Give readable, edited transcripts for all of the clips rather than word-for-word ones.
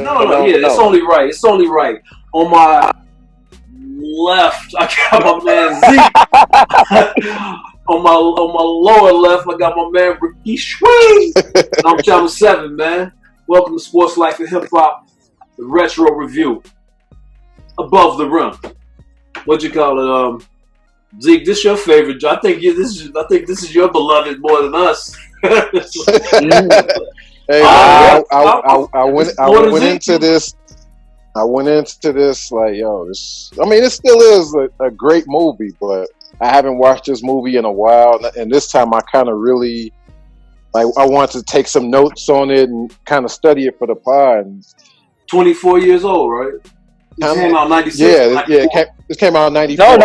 No. It's only right. It's only right. On my left, I got my man Zeke. on my lower left, I got my man Ricky Swing. I'm Channel 7, man. Welcome to Sports Life and Hip Hop, the retro review. Above the rim. What you call it? Zeke, this your favorite. I think this is your beloved more than us. Hey, I went into this. I went into this like, yo, this. I mean, it still is a great movie, but I haven't watched this movie in a while, and this time I kind of really, like, I wanted to take some notes on it and kind of study it for the pod. 24 years old, right? It came out 96. Yeah. It came out in 94. No,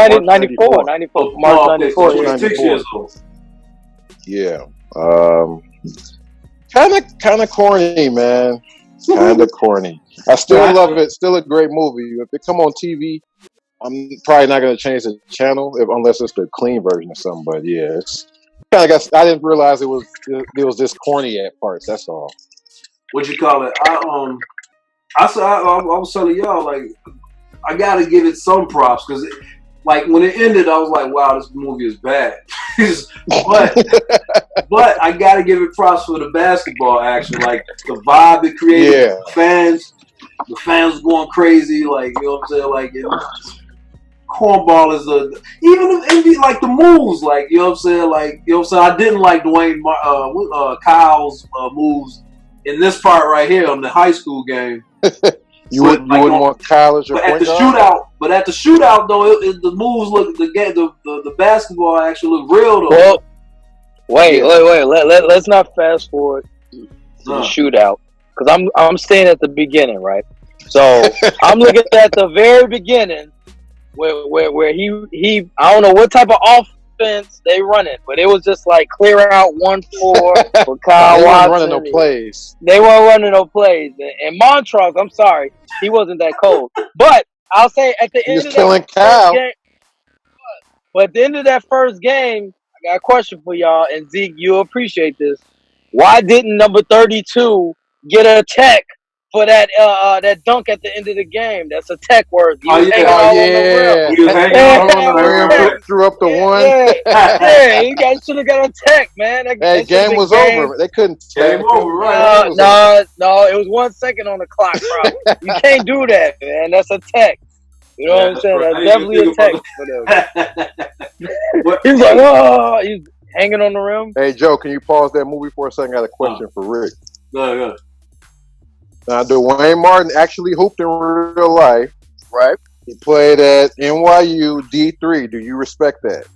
94. March 94. 26 years old. Yeah. Kind of corny, man. Kind of corny. I still love it. Still a great movie. If it come on TV, I'm probably not going to change the channel unless it's the clean version or something. But yeah, it's kind of. I didn't realize it was this corny at parts. That's all. What you call it? I was telling y'all, like, I gotta give it some props because, like, when it ended, I was like, wow, this movie is bad. but I gotta give it props for the basketball action, like the vibe it created. Yeah. The fans going crazy, like, you know what I'm saying, like, cornball is like the moves, like, you know what I'm saying, like, you know what I'm saying. I didn't like Kyle's moves in this part right here on the high school game. You wouldn't want Kyle as your point guard? But at the shootout though, the moves look, the basketball actually look real though. Well, wait. Let's not fast forward to the shootout, because I'm staying at the beginning, right? So I'm looking at the very beginning where he I don't know what type of offense they running, but it was just like clear out 1-4 for Kyle Watson. Running no plays. They weren't running no plays. And Montrose, I'm sorry, he wasn't that cold. But I'll say at the end of that first game, but at the end of that first game, I got a question for y'all, and Zeke, you'll appreciate this. Why didn't number 32 get a tech for that dunk at the end of the game? That's a tech word. He was hanging on the rim. Threw up the one. Yeah, you guys should have got a tech, man. That game was over. They couldn't. Game over, right? No, it was 1 second on the clock, bro. You can't do that, man. That's a tech. You know what I'm saying? That's definitely a tech for them. He's like, oh, he's hanging on the rim. Hey, Joe, can you pause that movie for a second? I got a question for Rick. Go. Now, Dwayne Martin actually hooped in real life, right? He played at NYU D3. Do you respect that?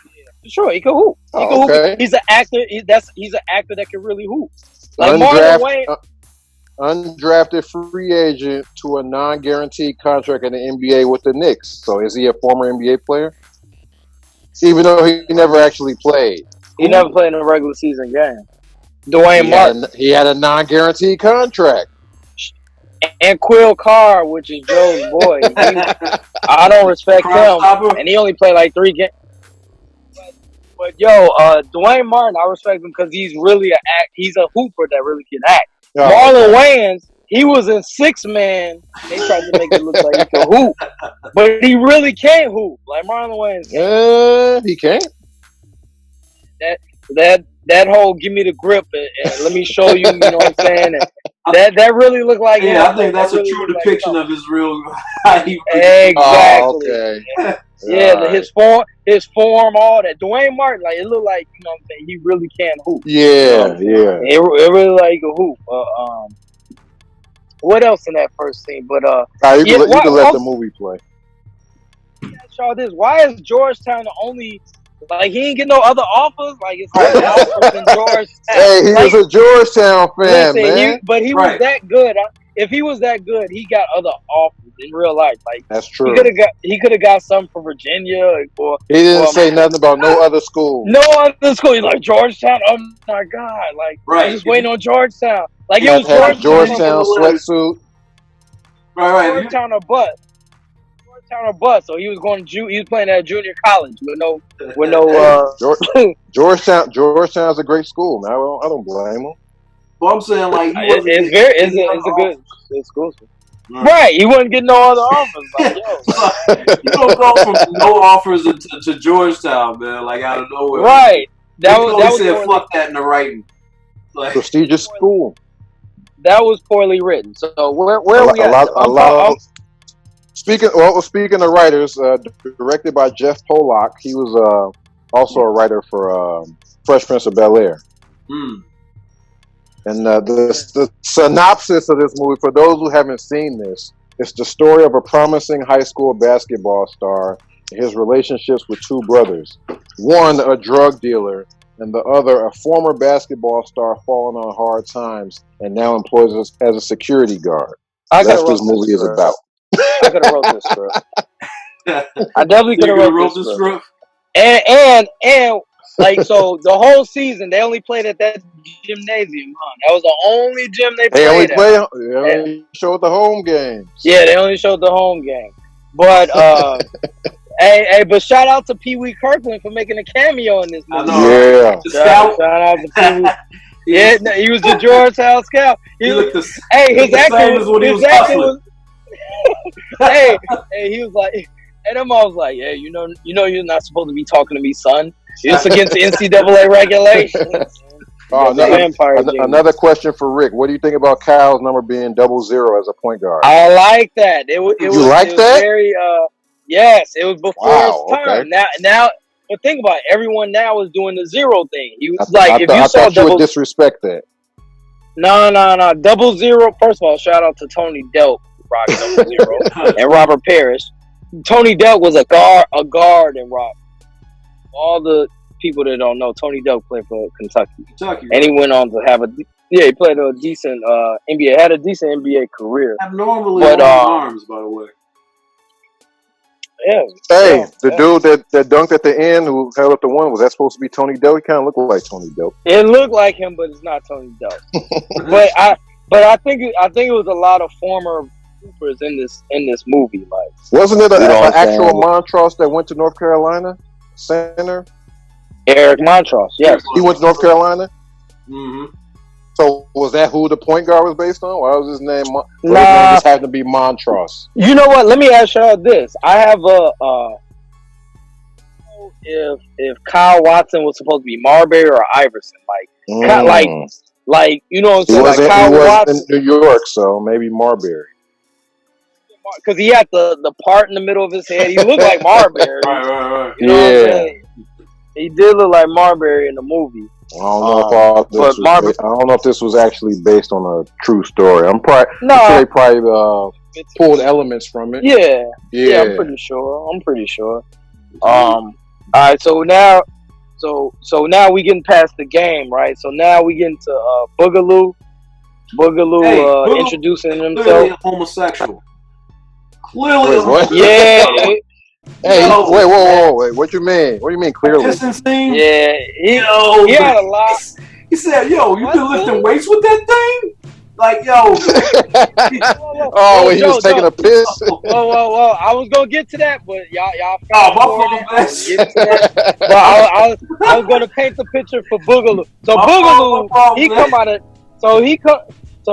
Yeah, sure, he can hoop. Okay. He's an actor. He's an actor that can really hoop. Like Marlon Wayne. Undrafted free agent to a non-guaranteed contract in the NBA with the Knicks. So is he a former NBA player? Even though he never actually played. He never played in a regular season game. Dwayne Martin. He had a non-guaranteed contract. And Quill Carr, which is Joe's boy. I don't respect him. And he only played like 3 games. But Dwayne Martin, I respect him because he's really he's a hooper that really can act. Marlon Wayans, he was in 6-man. They tried to make it look like he could hoop. But he really can't hoop. Like Marlon Wayans. He can't. That whole give me the grip and let me show you, you know what I'm saying? And that really looked like him. I think that's a true depiction of his real exactly. Oh, okay. Yeah, his form, all that. Dwayne Martin, like, it looked like, you know what I'm saying, he really can hoop. Yeah. It really like he can hoop. What else in that first scene? But you can let the movie play. Y'all, why is Georgetown the only? Like, he ain't get no other offers. Like, it's like offers in Georgetown. Hey, he was a Georgetown fan, man. But he was that good. If he was that good, he got other offers in real life. Like, that's true. He could have got some from Virginia. He didn't say nothing about no other school. No other school. He's like, Georgetown. Oh my God! Like, I'm just waiting on Georgetown. Like, it was Georgetown sweatsuit. Right. Georgetown or bust. So he was going to he was playing at junior college with no Georgetown's a great school, man. I don't blame him. But I'm saying like he wasn't. It's a good exclusive. Right, he wasn't getting no other offers. Like, yo, you don't go from no offers to Georgetown, man. Like out of nowhere. Right. That was said fuck that in the writing. Like, prestigious school. That was poorly written. So where are we at? Speaking of writers, directed by Jeff Pollock, he was also a writer for Fresh Prince of Bel-Air. And the synopsis of this movie, for those who haven't seen this, it's the story of a promising high school basketball star and his relationships with two brothers. One, a drug dealer, and the other, a former basketball star falling on hard times and now employs as a security guard. That's what this movie is about. I could have wrote this script. I definitely could have wrote this script. And like, so the whole season they only played at that gymnasium, huh? That was the only gym they played at. They only showed the home games. Yeah, they only showed the home game. But hey, but shout out to Pee Wee Kirkland for making a cameo in this movie. Yeah. Shout out to Pee Wee. Yeah, no, he was the Georgetown scout. His acting was hey, he was like, and them all was like, yeah, you know, you're not supposed to be talking to me, son. It's against NCAA regulations. Another question for Rick. What do you think about Kyle's number being 00 as a point guard? I like that. It was that? Very, yes, it was before his time. Okay. Now, but think about it. Everyone now is doing the 0 thing. He was I thought you would disrespect that. No. 00. First of all, shout out to Tony Delk, rocking 00, and Robert Parrish. Tony Delk was a guard in rock. All the people that don't know, Tony Delk played for Kentucky, and he went on to have he played a decent NBA, had a decent NBA career. Abnormally long arms, by the way. Yeah. Hey, the dude that dunked at the end who held up the one, was that supposed to be Tony Delk? He kind of looked like Tony Delk. It looked like him, but it's not Tony Delk. but I think it was a lot of former Hoopers in this movie. Like, wasn't it an actual Montross that went to North Carolina center? Eric Montross, yes. He went to North Carolina? Mm-hmm. So was that who the point guard was based on? Why was his name? His name just happened to be Montross. You know what? Let me ask y'all this. I have if Kyle Watson was supposed to be Marbury or Iverson, like you know what I'm saying? Like Kyle Watson in New York, so maybe Marbury. Because he had the part in the middle of his head. He looked like Marbury. Right. You know what I'm saying? He did look like Marbury in the movie. I don't know if this was actually based on a true story. I'm sure they probably pulled elements from it. Yeah. I'm pretty sure. All right. So now we getting past the game, right? So now we get into Boogaloo. Boogaloo introducing himself. Clearly homosexual. Clearly. What? Yeah. Hey, wait! What you mean? What do you mean clearly? Yeah, he had a lot. He said, "Yo, you been lifting weights with that thing?" Like, yo. He was taking a piss. Whoa! I was gonna get to that, but y'all. My fault. But I was gonna paint the picture for Boogaloo. So Boogaloo,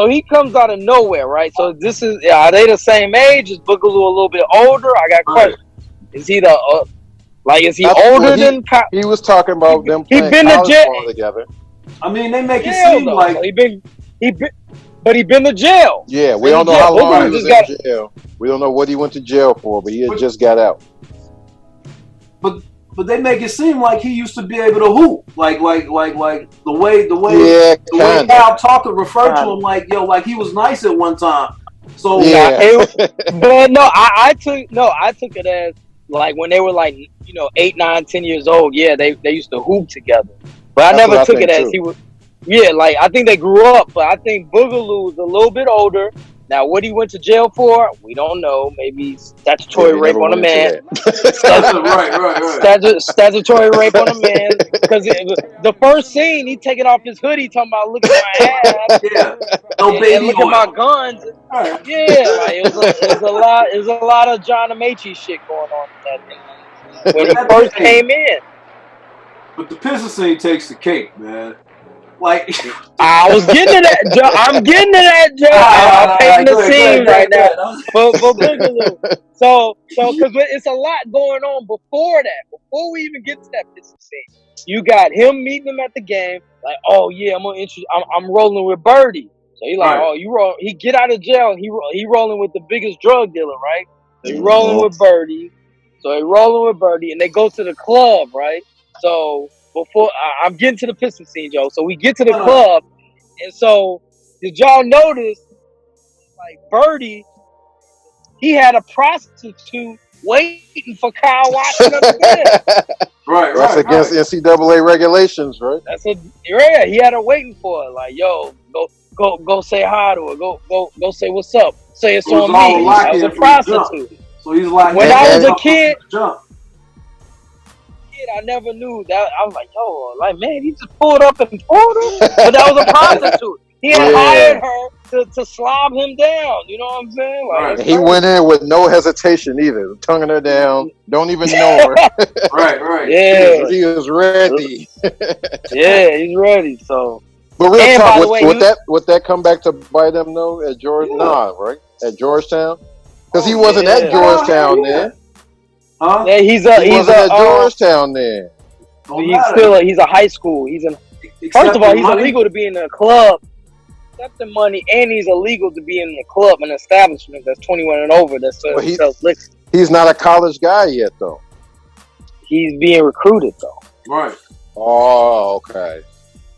he comes out of nowhere, right? So this is are they the same age? Is Boogaloo a little bit older? I got questions. Is he is he older than? He was talking about them playing college ball together. I mean, they make it seem like so he been to jail. Yeah, we don't know how long he was in jail. We don't know what he went to jail for, but he had just got out. But they make it seem like he used to be able to hoop, like the way Cal Talker referred to him, like he was nice at one time. So but no, I took it as like when they were 8, 9, 10 years old. Yeah, they used to hoop together. But I never took it as he was. Yeah, I think they grew up, but I think Boogaloo is a little bit older. Now, what he went to jail for, we don't know. Maybe statutory rape on a man. Right. Statutory rape on a man. Because the first scene, he taking off his hoodie, talking about, look at my ass. Yeah. And look at my guns. Right. Yeah, it was a lot of John Amaechi shit going on in that when he first came in. But the pistol scene takes the cake, man. Like, I was getting to that, Joe. I'm getting to that, Joe. I'm painting the scene right now for Boogaloo. So, because it's a lot going on before that. Before we even get to that pissing scene, you got him meeting him at the game. Like, oh yeah, I'm rolling with Birdie. So he like, oh, you roll. He get out of jail. And he rolling with the biggest drug dealer, right? So he rolling with Birdie. And they go to the club, right? So before I'm getting to the pistol scene, Joe. So we get to the club, and so did y'all notice? Like Birdie, he had a prostitute waiting for Kyle watching up there. Right. That's against NCAA regulations, right? He had her waiting for it. Like, yo, go say hi to her. Go say what's up. Say it's on me. I was a prostitute. So he's like, when I was a kid, I never knew that. I was like, yo, like, man, he just pulled up and pulled her. But that was a prostitute. He had hired her to slob him down. You know what I'm saying? Like, he went in with no hesitation either, tonguing her down. Don't even know her. Right. Yeah, he was ready. Yeah, he's ready. So, but real talk, would that come back to bite him though at right? At Georgetown, because he wasn't at Georgetown then. Huh? Yeah, he wasn't at Georgetown then. He's a high school. First of all, he's illegal to be in a club, accepting money, and he's illegal to be in a club, an establishment that's 21 and over that sells liquor. He's not a college guy yet, though. He's being recruited, though. Right. Oh, okay.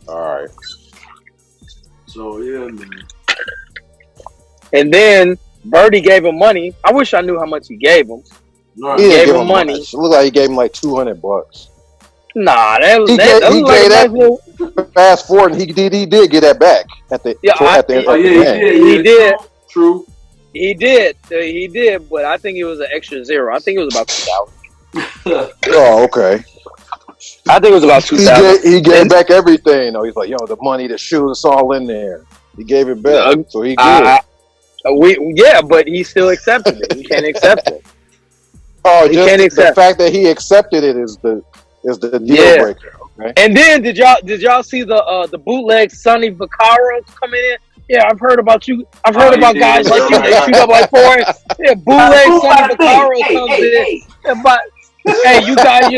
All right. So yeah, man. And then Birdie gave him money. I wish I knew how much he gave him. Right. He gave him money. It looked like he gave him like $200. Nah, that fast forward, and he did get that back at the end. He did. True. He did, but I think it was an extra zero. I think it was about 2,000. Oh, okay. I think it was about 2,000. He gave back everything. He's like, yo, the money, the shoes, it's all in there. He gave it back, so he good. But he still accepted it. He can't accept it. Oh, just the fact that he accepted it is the deal breaker. Okay. And then did y'all see the bootleg Sonny Vaccaro coming in? Yeah, I've heard about you. I've heard about guys like you that shoot up like four. Yeah, bootleg Sonny Vaccaro comes in. Hey, you guys!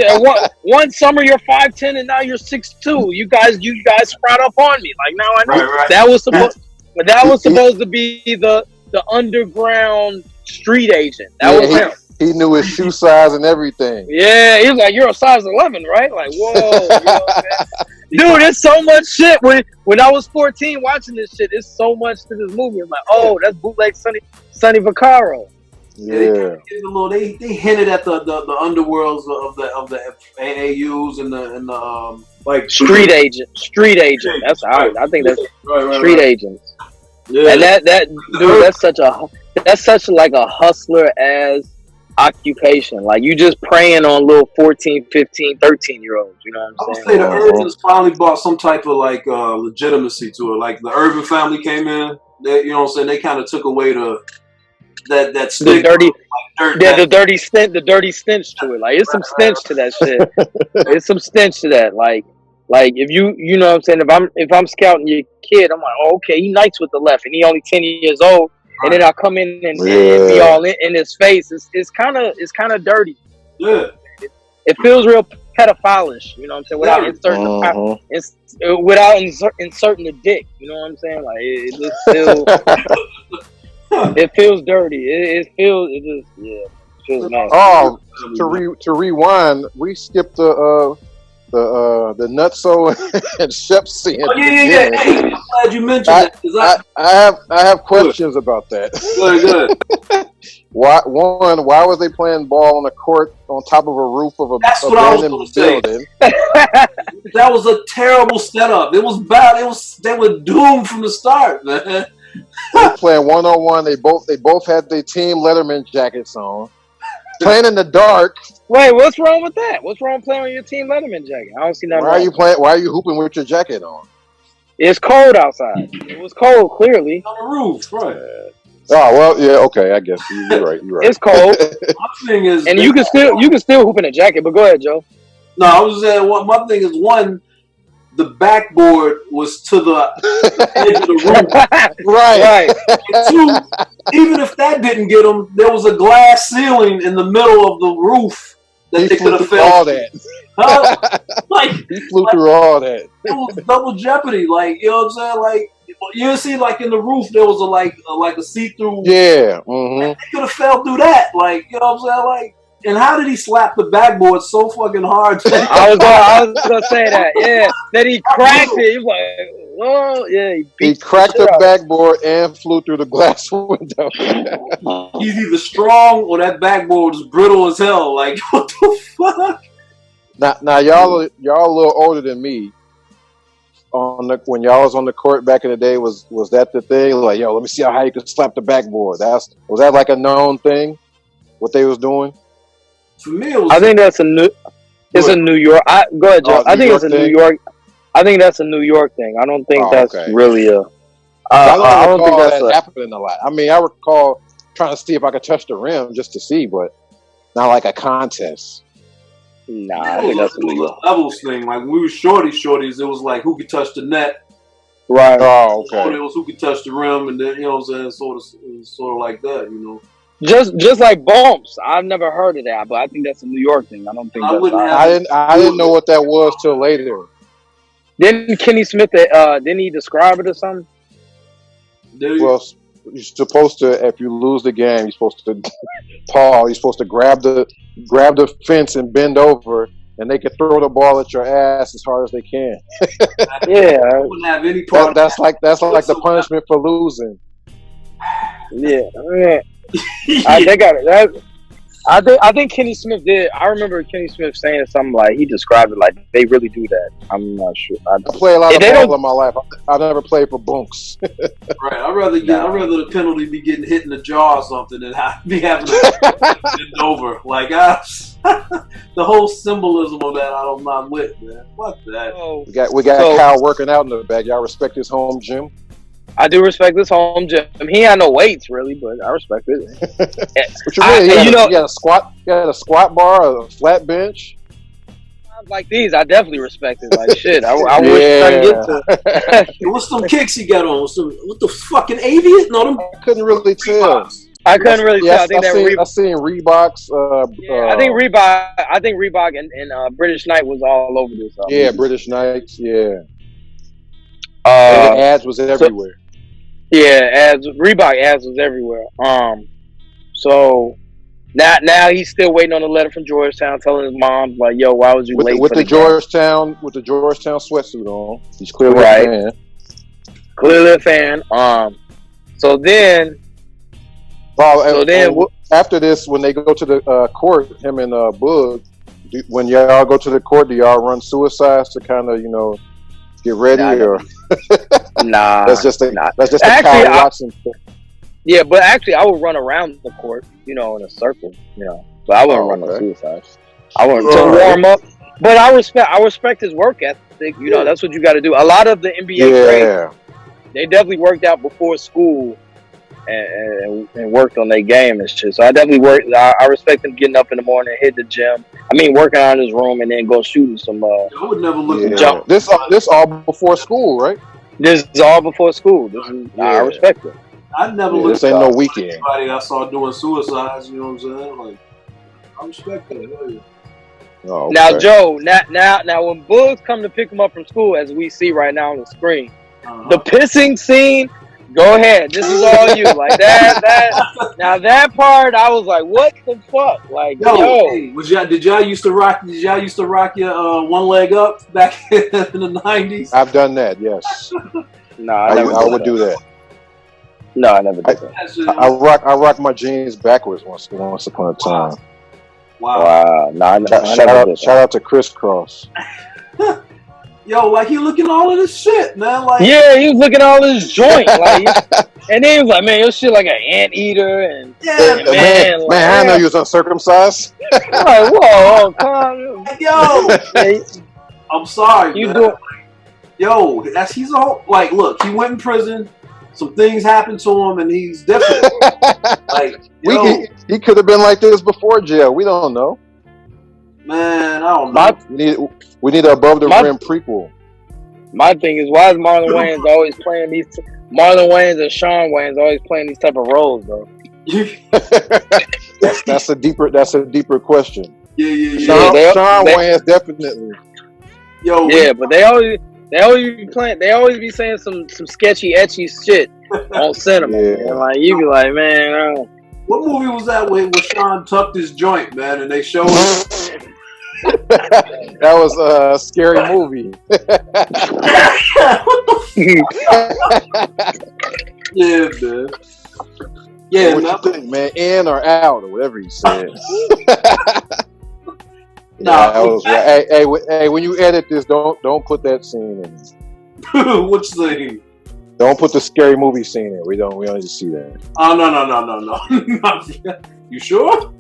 One summer you're 5'10" and now you're 6'2". You guys sprout up on me. Like now I know that was supposed to be the underground street agent. That was him. He knew his shoe size and everything. Yeah, he was like, "You're a size 11, right?" Like, whoa, you know what dude, there's so much shit. When I was 14 watching this shit, there's so much to this movie. I'm like, oh, that's bootleg Sonny Vaccaro. Yeah, they hinted at the underworlds of the AAUs and the like street agent. That's I think that's street agents. Yeah. And that dude, that's such like a hustler as occupation. Like you just preying on little 14, 15, 13-year-olds. You know what I'm saying? I would say the Urbans finally brought some type of like legitimacy to it. Like the Urban family came in. They, you know what I'm saying? They kind of took away that stick, the dirty stench to it. Like it's some stench to that shit. It's some stench to that. Like if you know what I'm saying, if I'm scouting your kid, I'm like, oh, okay, he nights with the left and he only 10 years old, and then I come in and be all in his face. It's kind of dirty. Yeah. It feels real pedophilish, you know what I'm saying, without inserting the dick, you know what I'm saying? Like it just feels it feels dirty. It feels nasty. Oh, to rewind, we skipped the Nutso and Shep scene. Oh yeah. Hey, I'm glad you mentioned that. I have questions about that. Good. Why was they playing ball on a court on top of a roof of a abandoned building? That was a terrible setup. It was bad. They were doomed from the start, man. They playing 1-on-1. They both had their team Letterman jackets on. Playing in the dark. Wait, what's wrong with that? What's wrong playing with your team Letterman jacket? I don't see nothing. Why are you hooping with your jacket on? It's cold outside. It was cold, clearly. On the roof, right? Oh well, yeah, okay. I guess you're right. It's cold. My thing is, and you can still hoop in a jacket. But go ahead, Joe. No, I was saying. My thing is one. the backboard was to the edge of the roof. Right. And two, even if that didn't get him, there was a glass ceiling in the middle of the roof that they could have fell. All that. Like he flew through all that. It was double jeopardy. Like, you know what I'm saying? Like, you see, like in the roof, there was a see-through. Yeah. Mm-hmm. They could have fell through that. Like, you know what I'm saying? Like, and how did he slap the backboard so fucking hard? I was gonna say that. Yeah, that he cracked it. He was like, oh yeah, he cracked the backboard and flew through the glass window. He's either strong or that backboard is brittle as hell. Like, what the fuck? Now y'all a little older than me. When y'all was on the court back in the day, was that the thing? Like, yo, let me see how you can slap the backboard. Was that like a known thing? What they was doing? For me, it was. I think that's a New York. Go ahead, Joe. I think it's a New York. I think that's a New York thing. I don't think that's really a. I don't think that's happening a lot. I mean, I recall trying to see if I could touch the rim just to see, but not like a contest. Nah, I think that's a New York levels thing. Like when we were shorties, it was like who could touch the net. Right. Oh, okay. It was who could touch the rim, and then, you know what I'm saying, sort of like that, you know. Just like bumps. I've never heard of that, but I think that's a New York thing. I don't think I didn't know what that was till later. Didn't Kenny Smith didn't he describe it or something? Well, you're supposed to, if you lose the game, you're supposed to you're supposed to grab the fence and bend over, and they can throw the ball at your ass as hard as they can. Yeah. I wouldn't have any part that's like the punishment for losing. Yeah. They got it. I think Kenny Smith did. I remember Kenny Smith saying something like he described it like they really do that. I'm not sure. I play a lot of ball in my life. I've never played for bunks. Right. I'd rather the penalty be getting hit in the jaw or something than be having to bend over. Like the whole symbolism of that, I'm not with, man. Fuck that. We got Kyle working out in the back. Y'all respect his home gym? I do respect this home gym. He had no weights really, but I respect it. What you mean? You got a squat bar, a flat bench. Like these, I definitely respect it. Like shit, I wish I could get to. What's some kicks he got on? What the fucking avian? No, them. I couldn't really tell. I couldn't really tell. I think I seen Reeboks. I think Reebok and British Knight was all over this. Yeah, British Knights. Yeah. Ads was everywhere. Reebok ads was everywhere. So now he's still waiting on a letter from Georgetown telling his mom like, "Yo, why was you late?" With the Georgetown sweatsuit on, he's clearly a fan. Clearly a fan. So then after this, when they go to the court, him and Boog, when y'all go to the court, do y'all run suicides to kind of get ready Nah, that's just a Kyle Watson thing. Yeah, but actually, I would run around the court, in a circle, But I wouldn't run no suicides. I wouldn't to warm up. But I respect his work ethic. That's what you got to do. A lot of the NBA greats, they definitely worked out before school and worked on their game and shit. So I definitely I respect him getting up in the morning, hit the gym. I mean, working on his room and then go shooting some. I would never look at jump. This all before school, right? This is all before school. I respect it. I never looked this ain't no weekend. Anybody I saw doing suicides, you know what I'm saying? Like, I respect that. Hell yeah. Oh, okay. Now, Joe, now when Bugs come to pick him up from school, as we see right now on the screen, the pissing scene. Go ahead. This is all you. Like that. Now that part, I was like, "What the fuck?" Like, yo. Hey, did y'all used to rock your one leg up back in the 90s? I've done that. Yes. No, I would do that. No, I never did that. I rock my jeans backwards once upon a time. Wow. No, shout out to Crisscross. Yo, like he looking all of this shit, man. Like, yeah, he was looking at all this joint, like, and then he was like, "Man, your shit like an anteater," and man, I know you was uncircumcised. I'm like, whoa, come on. Yo, I'm sorry, you man. do. Yo, he's a whole, like, look, he went in prison. Some things happened to him, and he's different. Like, he could have been like this before jail. We don't know. Man, I don't know. We need a above the rim prequel. My thing is, why is Marlon Wayans always playing these? Marlon Wayans and Sean Wayans always playing these type of roles, though. that's a deeper question. Yeah. Sean Wayans definitely. But they always be playing. They always be saying some sketchy, etchy shit on cinema. Man. Like you be like, man. What movie was that where Sean tucked his joint, man, and they showed it? That was a scary movie. Yeah, man. Yeah, what you think, man? In or out, or whatever he said. Hey, when you edit this, don't put that scene in. Which scene? Don't put the scary movie scene in. We don't need to see that. Oh no. You sure?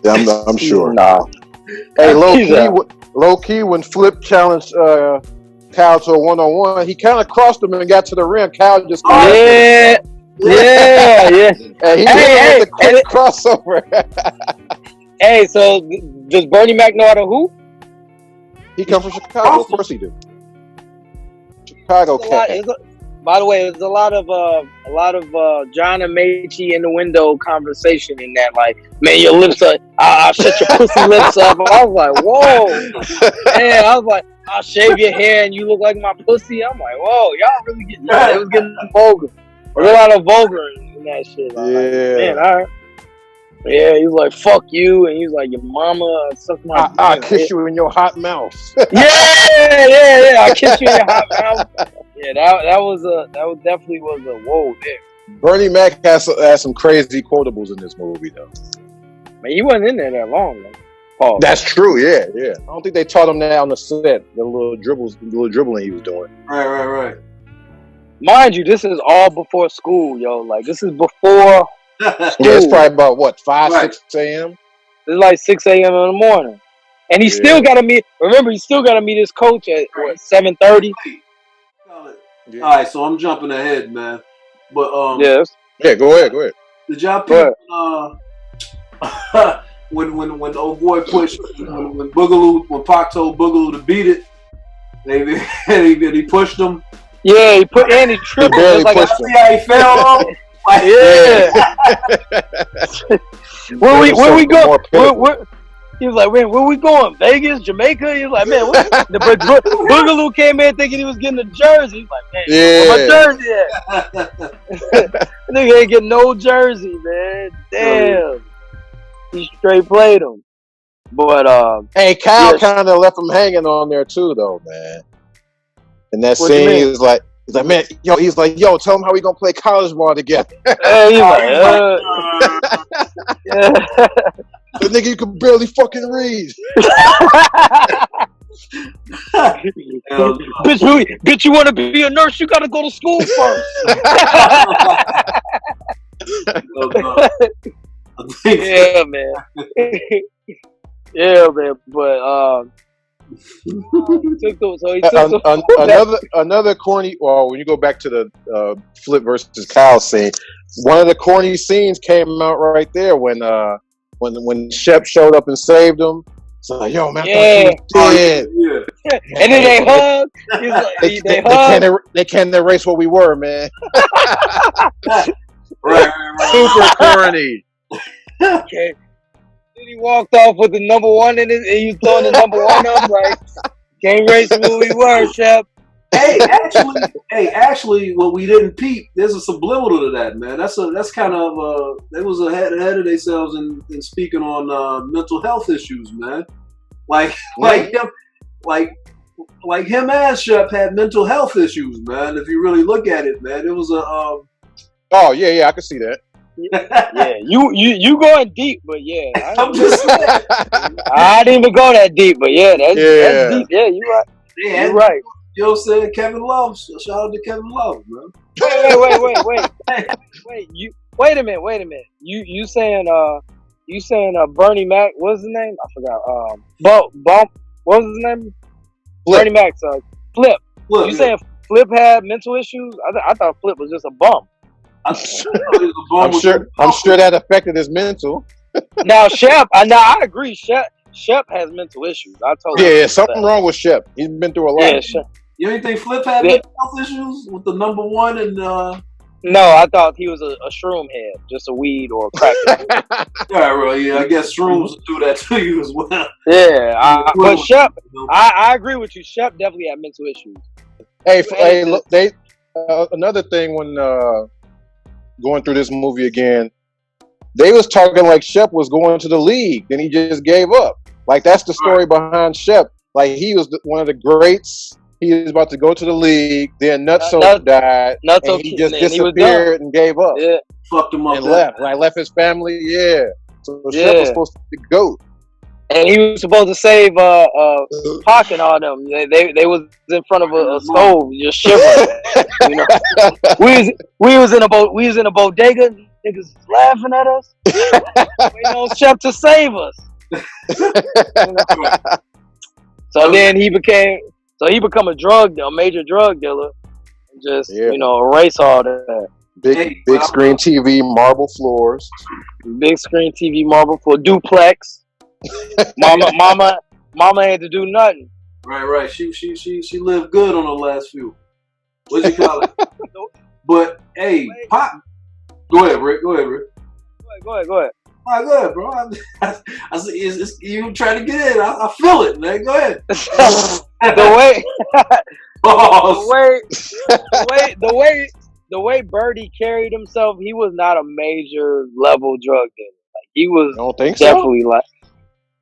Yeah, I'm sure. Nah. Hey, low key, when Flip challenged Kyle to a 1-on-1, he kind of crossed him and got to the rim. Kyle just yeah. And he did the quick crossover. Hey, so does Bernie Mac know how to hoop? He come from Chicago. Of course he do. Chicago cat. By the way, there's a lot of John and Machi in the window conversation in that. Like, man, your lips are. I'll shut your pussy lips up. I was like, whoa, man. I was like, I'll shave your hair and you look like my pussy. I'm like, whoa, y'all really getting. It was getting vulgar. There's a lot of vulgar in that shit. Yeah. Like, man, all right. Yeah, he was like, fuck you, and he was like, your mama suck my dick. I'll kiss you in your hot mouth. yeah, I'll kiss you in your hot mouth. Yeah, that definitely was a whoa there. Bernie Mac has some crazy quotables in this movie, though. Man, he wasn't in there that long, man. Paul. That's true, yeah. I don't think they taught him that on the set, the little dribbling he was doing. Right. Mind you, this is all before school, yo. Like, this is before Yeah, it's probably about, 6 a.m.? It's like 6 a.m. in the morning. And he still got to meet, remember, he still got to meet his coach at, 7:30? Yeah. All right, so I'm jumping ahead, man. But yes. Yeah, go ahead. Did y'all pick when old boy pushed when Pac told Boogaloo to beat it, he pushed him. Yeah, he tripped. He barely like pushed him. See how he fell off? Yeah. Where we go? He was like, man, where we going? Vegas, Jamaica? He was like, man, Boogaloo came in thinking he was getting a jersey. He's like, man, where my jersey at? Nigga ain't getting no jersey, man. Damn. He straight played him. But hey, Kyle kind of left him hanging on there too, though, man. And that scene is like, he's like, man, yo, tell him how we gonna play college ball together. He's like, The nigga, you can barely fucking read. Bitch, you want to be a nurse? You gotta go to school first. Yeah, man. Yeah, man. But another corny. Well, when you go back to the Flip versus Kyle scene, one of the corny scenes came out right there when Shep showed up and saved him. So like, yo, man, I thought you were dead. And then they hug. They can't erase what we were, man. Right. Super corny. Okay. Then he walked off with the number one in his, and he was throwing the number one up like, can't erase what we were, Shep. Actually, what we didn't peep, there's a subliminal to that, man. That's kind of they was ahead of themselves in speaking on mental health issues, man. Like him and Shep had mental health issues, man. If you really look at it, man, it was a. Oh yeah, I can see that. Yeah, you going deep, but yeah, I'm just saying. I didn't even go that deep, but yeah, that's deep. Yeah, you're right. Yeah, you're right. You know what I'm saying? Kevin Love. Shout out to Kevin Love, man. Wait a minute. You saying Bernie Mac? What's his name? I forgot. Bump. What was his name? Flip. Bernie Mac's Flip. You saying Flip had mental issues? I thought Flip was just a bum. I'm sure that affected his mental. Now Shep, I agree. Shep has mental issues. I told you. Yeah, something wrong with Shep. He's been through a lot. You don't think Flip had mental health issues with the number one and? No, I thought he was a shroom head, just a weed or a crack head. Yeah, well, yeah, I guess shrooms do that to you as well. Yeah, but Shep, I agree with you. Shep definitely had mental issues. Hey, look, another thing when going through this movie again, they was talking like Shep was going to the league, and he just gave up. Like that's the story behind Shep. Like he was one of the greats. He was about to go to the league. Then Nutso died, and he just disappeared and gave up. Yeah, fucked him up and left. Like left his family. Yeah. So Shep was supposed to be the GOAT. And he was supposed to save Pac and all them. They was in front of a stove, just shivering. You know, we was in a bodega. Niggas laughing at us. Waiting on Shep to save us. You know? So then he became a major drug dealer, and just erase all that. Big screen TV, marble floors. Big screen TV, marble floor, duplex. Mama had to do nothing. Right. She lived good on the last few. What you call it? But hey, Pop. Go ahead, Rick. Go ahead. Go ahead. All right, go ahead, bro. I see it's you trying to get in. I feel it, man. Go ahead. The way Birdie carried himself, he was not a major level drug dealer. Like he was definitely like.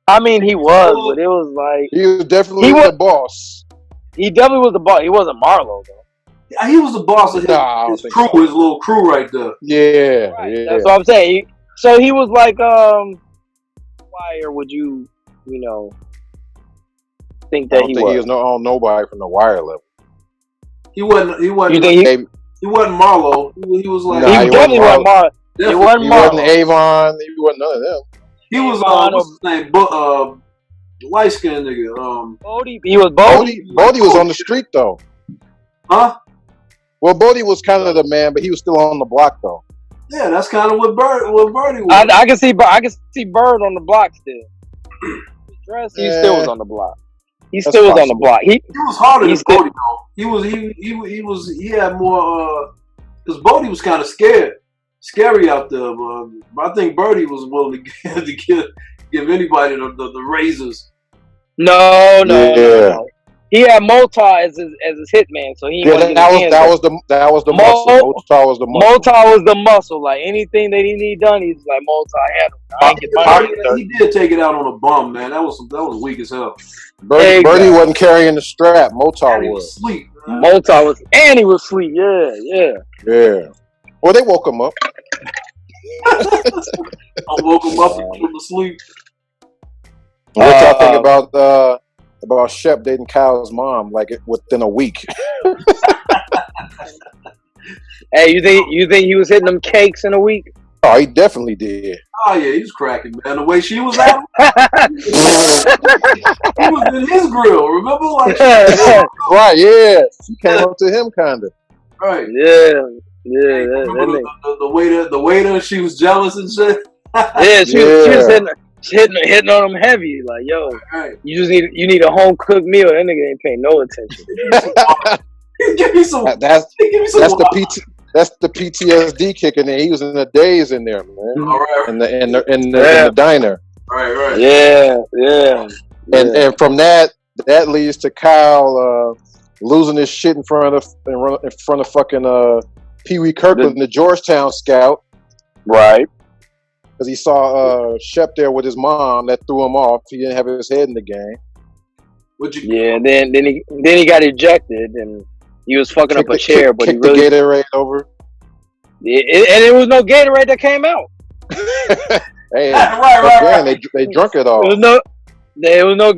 I mean, he was, but it was like he was definitely the boss. He definitely was the boss. He wasn't Marlo though. Yeah, he was the boss of his crew, his little crew right there. Yeah, right. That's what I'm saying. So he was like, why or would you think that he was on nobody from the Wire level. He wasn't. He wasn't Marlo. He was like he definitely wasn't Marlo. He wasn't Marlo. He wasn't Avon. He wasn't none of them. He was what's his name? Light skinned nigga. Bodie. He was Bodie. Bodie was on the street though. Huh? Well, Bodie was kind of the man, but he was still on the block though. Yeah, that's kind of what Birdie was. I can see Bird on the block still. He still was on the block. He still was on the block. He was harder than Bodie though. He had more because Bodie was kind of scary out there. But I think Birdie was willing to give anybody the razors. No. He had Motar as his hitman, so he that was the muscle. Motar was the muscle. Motar was the muscle. Like anything that he need done, he's like Motar handled. He did take it out on a bum, man. That was weak as hell. Birdie wasn't carrying the strap. Motar was. Sleep. Motar was, and he was asleep. Yeah. Well, they woke him up. I woke him up and put him to sleep. What y'all think about Shep dating Kyle's mom within a week? Hey, you think he was hitting them cakes in a week? Oh, he definitely did. Oh yeah, he was cracking, man. The way she was at him, he was in his grill. Remember, right? Yeah, she came up to him, kinda. Right. Yeah. The waiter, she was jealous and shit. Yeah, she was hitting on him heavy. Like, yo, right. you need a home cooked meal. That nigga ain't paying no attention. Give me some. That's the PTSD kicking in. He was in the days in there, man. All right. In the diner. Right. Yeah. And from that leads to Kyle losing his shit in front of fucking Pee Wee Kirkland, the Georgetown scout. Right. Because he saw Shep there with his mom. That threw him off. He didn't have his head in the game. Then he got ejected and he was fucking up a chair, but he really the Gatorade over. Yeah, and there was no Gatorade that came out. Hey, right. They drunk it all. There was no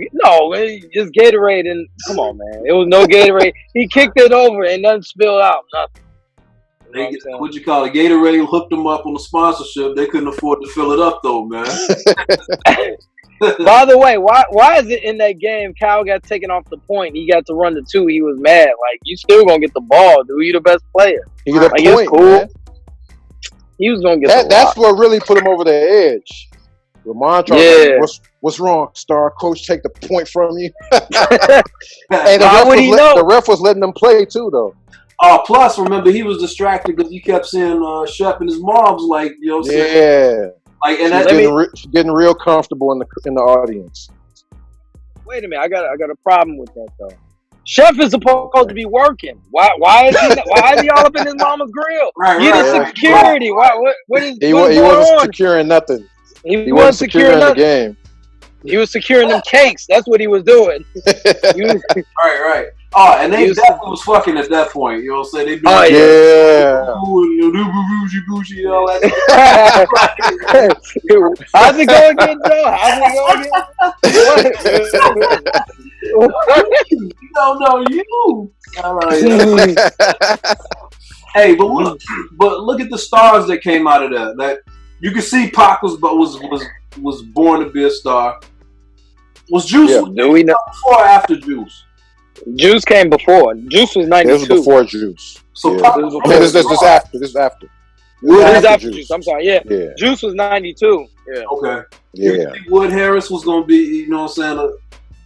just Gatorade and come on, man. It was no Gatorade. He kicked it over and nothing spilled out. Nothing. What you call it? Gatorade hooked them up on the sponsorship. They couldn't afford to fill it up though, man. By the way, why is it in that game Kyle got taken off the point? He got to run the 2. He was mad. Like, you still gonna get the ball, dude. You the best player. He got a point, cool. Man. He was gonna get that's what really put him over the edge. With Montrose, what's What's wrong, star? Coach take the point from you. Hey, the ref was letting them play too, though. Plus, remember, he was distracted because he kept seeing Shep and his mom's like, you know what I'm saying? Yeah. Like, and she's getting real comfortable in the audience. Wait a minute, I got a problem with that though. Chef is supposed to be working. Why is he all up in his mama's grill? The security. What is he wasn't securing nothing. He wasn't securing the game. He was securing them cakes. That's what he was doing. Right. Oh, and they definitely was fucking at that point. You know what I'm saying? They yeah. And all that. How's it going again, Joe? No, you. All right. Hey, but look at the stars that came out of that. That you can see Pac was born to be a star. Was Juice before or after Juice? Juice came before. Juice was 92. This was before Juice. So this is after. This is after. This is after Juice. I'm sorry. Yeah. Juice was 92. Yeah. Okay. Yeah. You think Wood Harris was going to be, you know what I'm saying?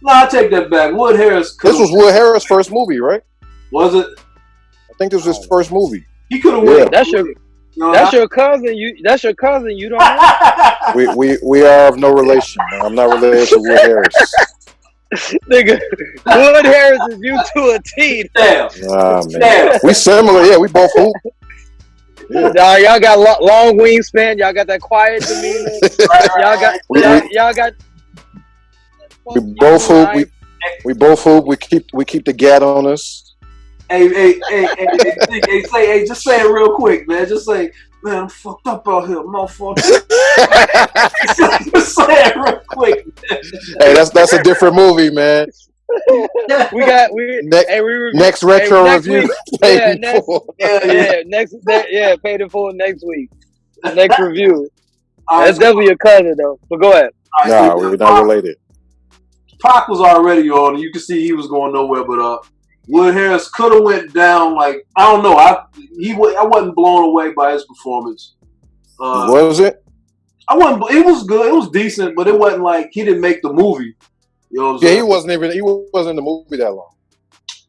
No, I take that back. Wood Harris. This was Wood Harris' first movie, right? Was it? I think this was his first movie. He could have won. That's your cousin. That's your cousin. You don't know. We are of no relation. I'm not related to Wood Harris. Nigga, Wood Harris is you to a T. Damn. Man. We similar. Yeah, we both hoop. Yeah. Y'all got long wingspan. Y'all got that quiet demeanor. Y'all got. We both hoop. We both hoop. We keep the gat on us. Hey, just say it real quick, man. Just say, man, I'm fucked up out here, motherfucker. Just say it real quick, man. Hey, that's a different movie, man. Next retro review. Paid in full next week. Next review. That's definitely a cousin though. But go ahead. No, we're not related. Pac was already on, and you can see he was going nowhere but up. Wood Harris could have went down like I don't know. I wasn't blown away by his performance. Was it? I wasn't. It was good. It was decent, but it wasn't like he didn't make the movie. You know what I'm saying? He wasn't in the movie that long.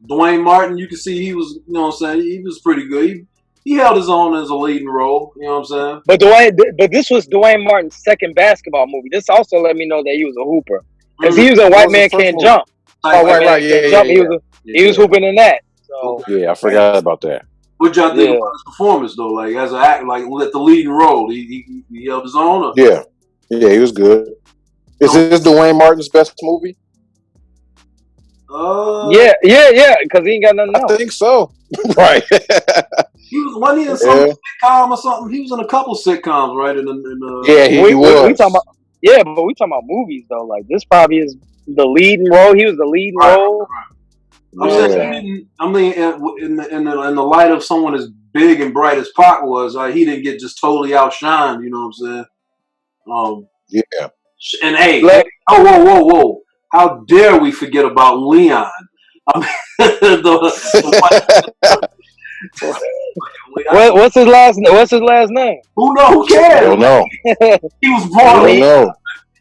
Dwayne Martin, you can see he was. You know what I'm saying? He was pretty good. He held his own as a leading role. You know what I'm saying? But this was Dwayne Martin's second basketball movie. This also let me know that he was a hooper because he was a White Man Can't Jump. Right. Yeah. He was hooping in that. So yeah, I forgot about that. What y'all think about his performance though? Like as an act, like with the leading role, he held his own. Or? Yeah, he was good. Is this Dwayne Martin's best movie? Yeah, because he ain't got nothing else. I think so. Right. He was in some sitcom or something. He was in a couple sitcoms, right? He was. We talking about, but we talking about movies though. Like this probably is the leading role. He was the leading role. Right. I'm saying, in the light of someone as big and bright as Pac was, he didn't get just totally outshined. You know what I'm saying? Yeah. And hey, whoa! How dare we forget about Leon? I mean, what's his last name? Who knows? Who cares? I don't know. He was born Leon.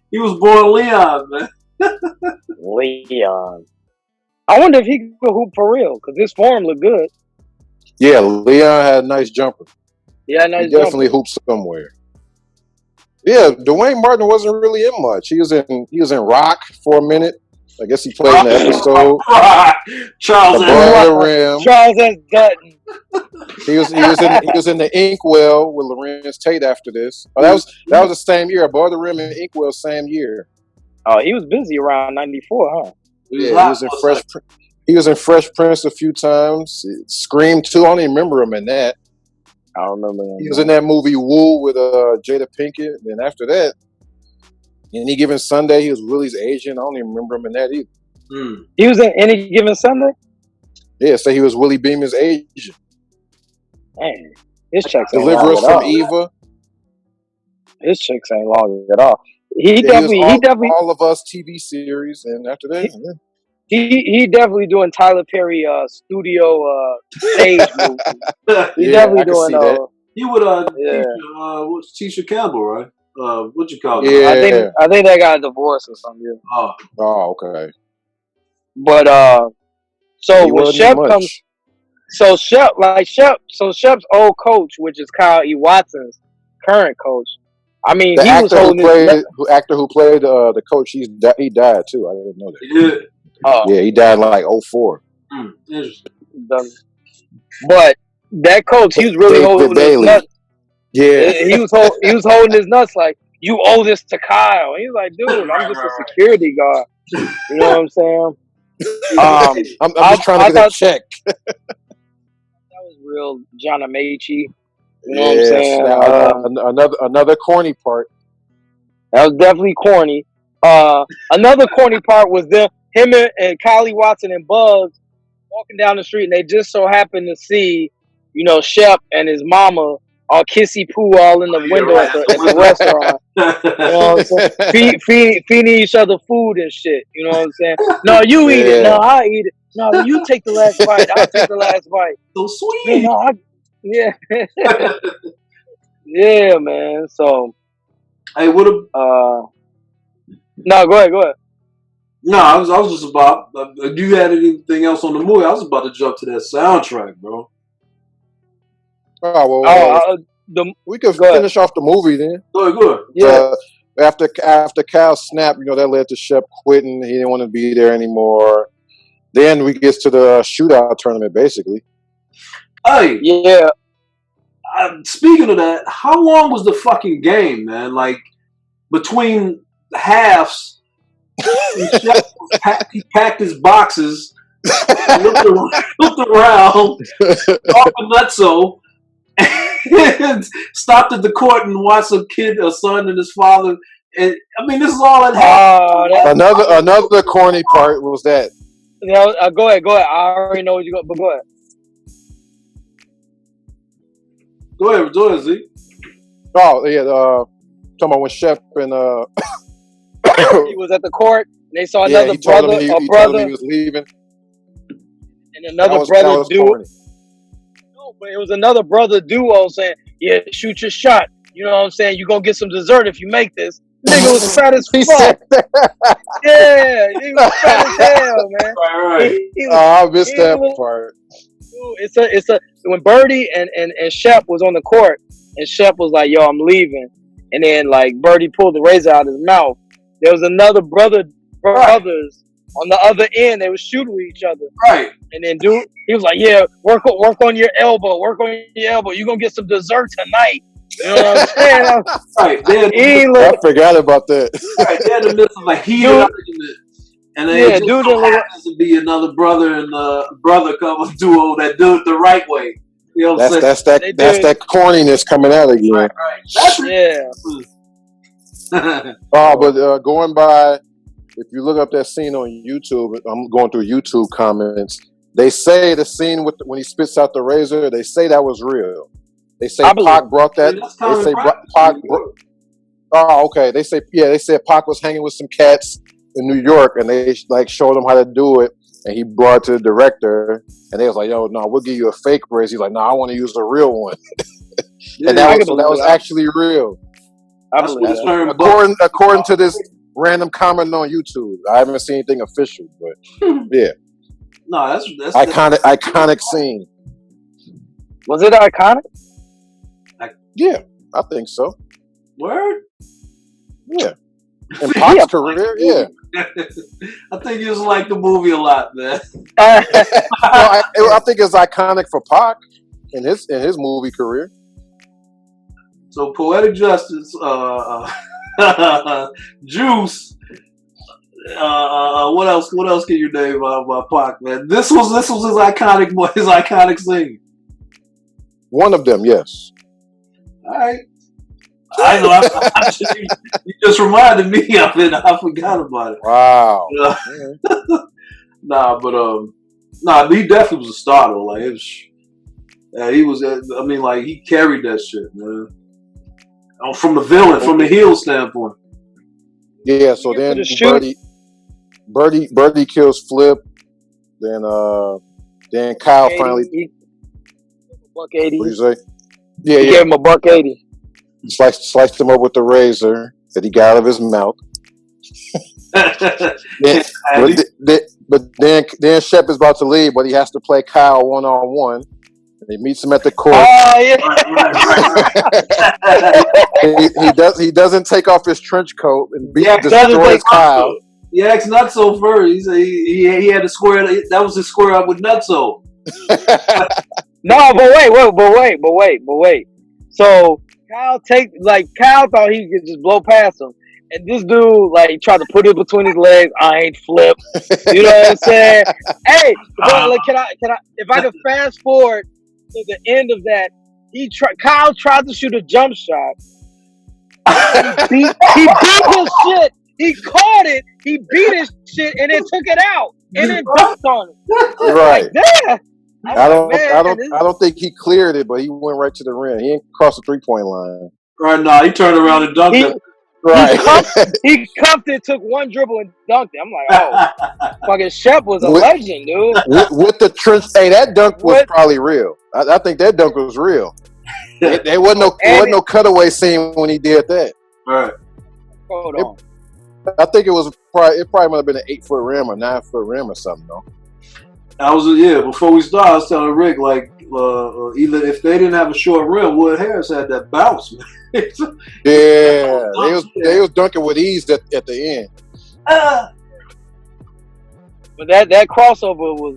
He was born Leon, man. Leon. I wonder if he could hoop for real because his form looked good. Yeah, Leon had a nice jumper. Yeah, nice. He definitely hoops somewhere. Yeah, Dwayne Martin wasn't really in much. He was in Rock for a minute. I guess he played in the episode. Charles S. Dutton. He was in the Inkwell with Lorenz Tate after this. Oh, that was the same year. Above the Rim and Inkwell, same year. Oh, he was busy around '94, huh? Yeah, he was in Fresh Prince a few times. Scream 2, I don't even remember him in that. I don't remember him. He was in that movie Woo with Jada Pinkett. And after that, Any Given Sunday, he was Willie's agent. I don't even remember him in that either. He was in Any Given Sunday? Yeah, so he was Willie Beamer's agent. Man, his checks ain't Deliver Us long from Eva. His checks ain't long at all. He definitely All of Us TV series, and after that, he definitely doing Tyler Perry studio stage movies. He definitely doing he would what's Tisha Campbell, right? what you call it? Yeah. I think they got a divorce or something. Yeah. Oh, okay. But so when Shep comes, so Shep's old coach, which is Kyle E. Watson's current coach. I mean, the he actor was holding who played the coach. He died too. I didn't know that. Yeah. Oh. Yeah, he died in like 04. Interesting. But that coach, he was really David holding Bailey. his nuts. Yeah, he was holding his nuts like, you owe this to Kyle. He's like, dude, I'm just a security guard. You know what I'm saying? I'm just trying to get a check. That was real John Amici. You know what I'm saying? Another corny part. That was definitely corny. Another corny part was him and Kylie Watson and Bugs walking down the street, and they just so happened to see, Shep and his mama all kissy poo all in the window at the restaurant. You know what I'm saying? Feeding each other food and shit. You know what I'm saying? No, you eat it. No, I eat it. No, you take the last bite. I'll take the last bite. So sweet. Yeah. Yeah, man. So, hey, what a no, go ahead. No, I was just about. If you had anything else on the movie, I was about to jump to that soundtrack, bro. Oh well, we could finish off the movie then. Go ahead. Yeah. After Cal snapped, that led to Shep quitting. He didn't want to be there anymore. Then we get to the shootout tournament, basically. Hey, yeah. Speaking of that, how long was the fucking game, man? Like between the halves, he packed his boxes, looked around, off the nutso, and stopped at the court and watched a son and his father. And I mean, this is all that happened. Another corny part was that. Go ahead. I already know what you got, but go ahead. Go ahead, Z. Oh yeah, talking about when Shep and he was at the court. And they saw another brother. He told him he was leaving, and another brother duo. No, but it was another brother duo saying, "Yeah, shoot your shot." You know what I'm saying? You gonna get some dessert if you make this. Nigga was fat as fuck. Yeah, he was fat as hell, man. Right. I missed that part. It's when Birdie and Shep was on the court, and Shep was like, "Yo, I'm leaving," and then like Birdie pulled the razor out of his mouth. There was another brothers on the other end. They were shooting with each other. Right. And then dude, he was like, "Yeah, work on your elbow. You gonna get some dessert tonight." You know what I'm saying? Right. I forgot about that. Right. They're in the midst of a heated argument. And then it just so happens to be another brother and brother couple duo that do it the right way. You know what I'm saying? That's that corniness coming out again. Right. But going by, if you look up that scene on YouTube, I'm going through YouTube comments. They say the scene when he spits out the razor, they say that was real. They say Pac brought that. They say Pac. Oh, okay. They say Pac was hanging with some cats in New York, and they like showed him how to do it, and he brought it to the director, and they was like, "Yo, no, we'll give you a fake razor." He's like, "No, I want to use a real one," and that was actually real. According to this random comment on YouTube, I haven't seen anything official, but yeah. No, that's iconic scene. Was it iconic? Yeah, I think so. Word? Yeah. In Pac's career, yeah. I think you just like the movie a lot, man. I think it's iconic for Pac in his movie career. So Poetic Justice, Juice. What else? What else can you name about Pac, man? This was his iconic scene. One of them, yes. All right. I know. You just reminded me of it. I forgot about it. Wow. He definitely was a star though. Like he was. I mean, like he carried that shit, man. From the villain, from the heel standpoint. Yeah. So then Birdie kills Flip. Then Kyle finally. $180. What do you say? Yeah, he gave him $180. Sliced him up with the razor that he got out of his mouth. but then Shep is about to leave, but he has to play Kyle 1-on-1. He meets him at the court. Oh yeah. he doesn't take off his trench coat and destroys Kyle. He asked Nutso first. He said he had to square. That was his square up with Nutso. No, but wait. So Kyle thought he could just blow past him. And this dude, tried to put it between his legs. I ain't flip. You know what I'm saying? Hey, but, can I? If I could fast forward to the end of that, Kyle tried to shoot a jump shot. He beat his shit. He caught it. He beat his shit, and then took it out, and then dunked on it. Right. Yeah. I don't think he cleared it, but he went right to the rim. He didn't cross the 3-point line. Right now, he turned around and dunked it. Right. He cuffed it, took one dribble, and dunked it. I'm like, oh, fucking Shep was a legend, dude. With the trench, that dunk was probably real. I think that dunk was real. There wasn't no cutaway scene when he did that. Right. Hold on. I think it probably might have been an 8-foot rim or 9-foot rim or something though. Before we start, I was telling Rick, either if they didn't have a short rim, Wood Harris had that bounce, man. They was dunking with ease at the end. But that crossover was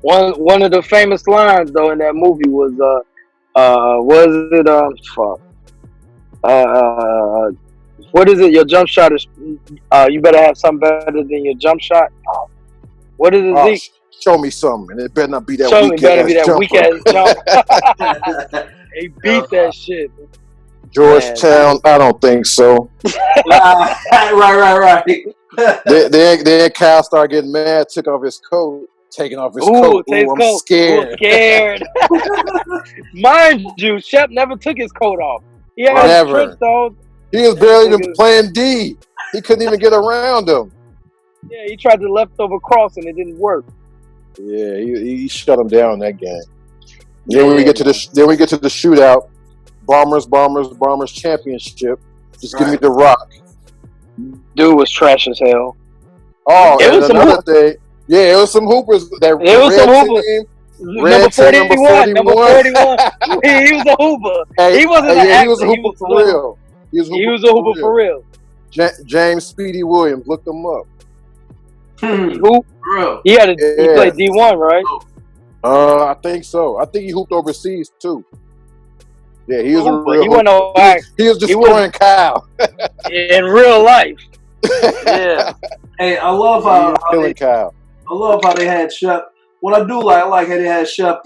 one of the famous lines though in that movie was what is it? Your jump shot is you better have something better than your jump shot. What is it, Zeke? Show me something, and it better not be that weak ass jump. He beat that shit. Georgetown, I don't think so. Right. Then Kyle started getting mad, taking off his coat. I'm scared. Mind you, Shep never took his coat off. He had his trench on. He was barely even playing D. He couldn't even get around him. Yeah, he tried the leftover cross and it didn't work. Yeah, he shut him down that game. Then we get to the shootout. Bombers championship. Just give me the rock. Dude was trash as hell. Oh, and another thing. Yeah, it was some hoopers. Number 41. He was a hooper. Hey, he wasn't an actor. He was a hooper for real. He was a hooper for real. James Speedy Williams, look him up. He hooped. He played D1, right? I think so. I think he hooped overseas too. Yeah, he was a real. He was destroying Kyle in real life. Yeah. Hey, I love how Kyle. I love how they had Shep. What I do like how they had Shep.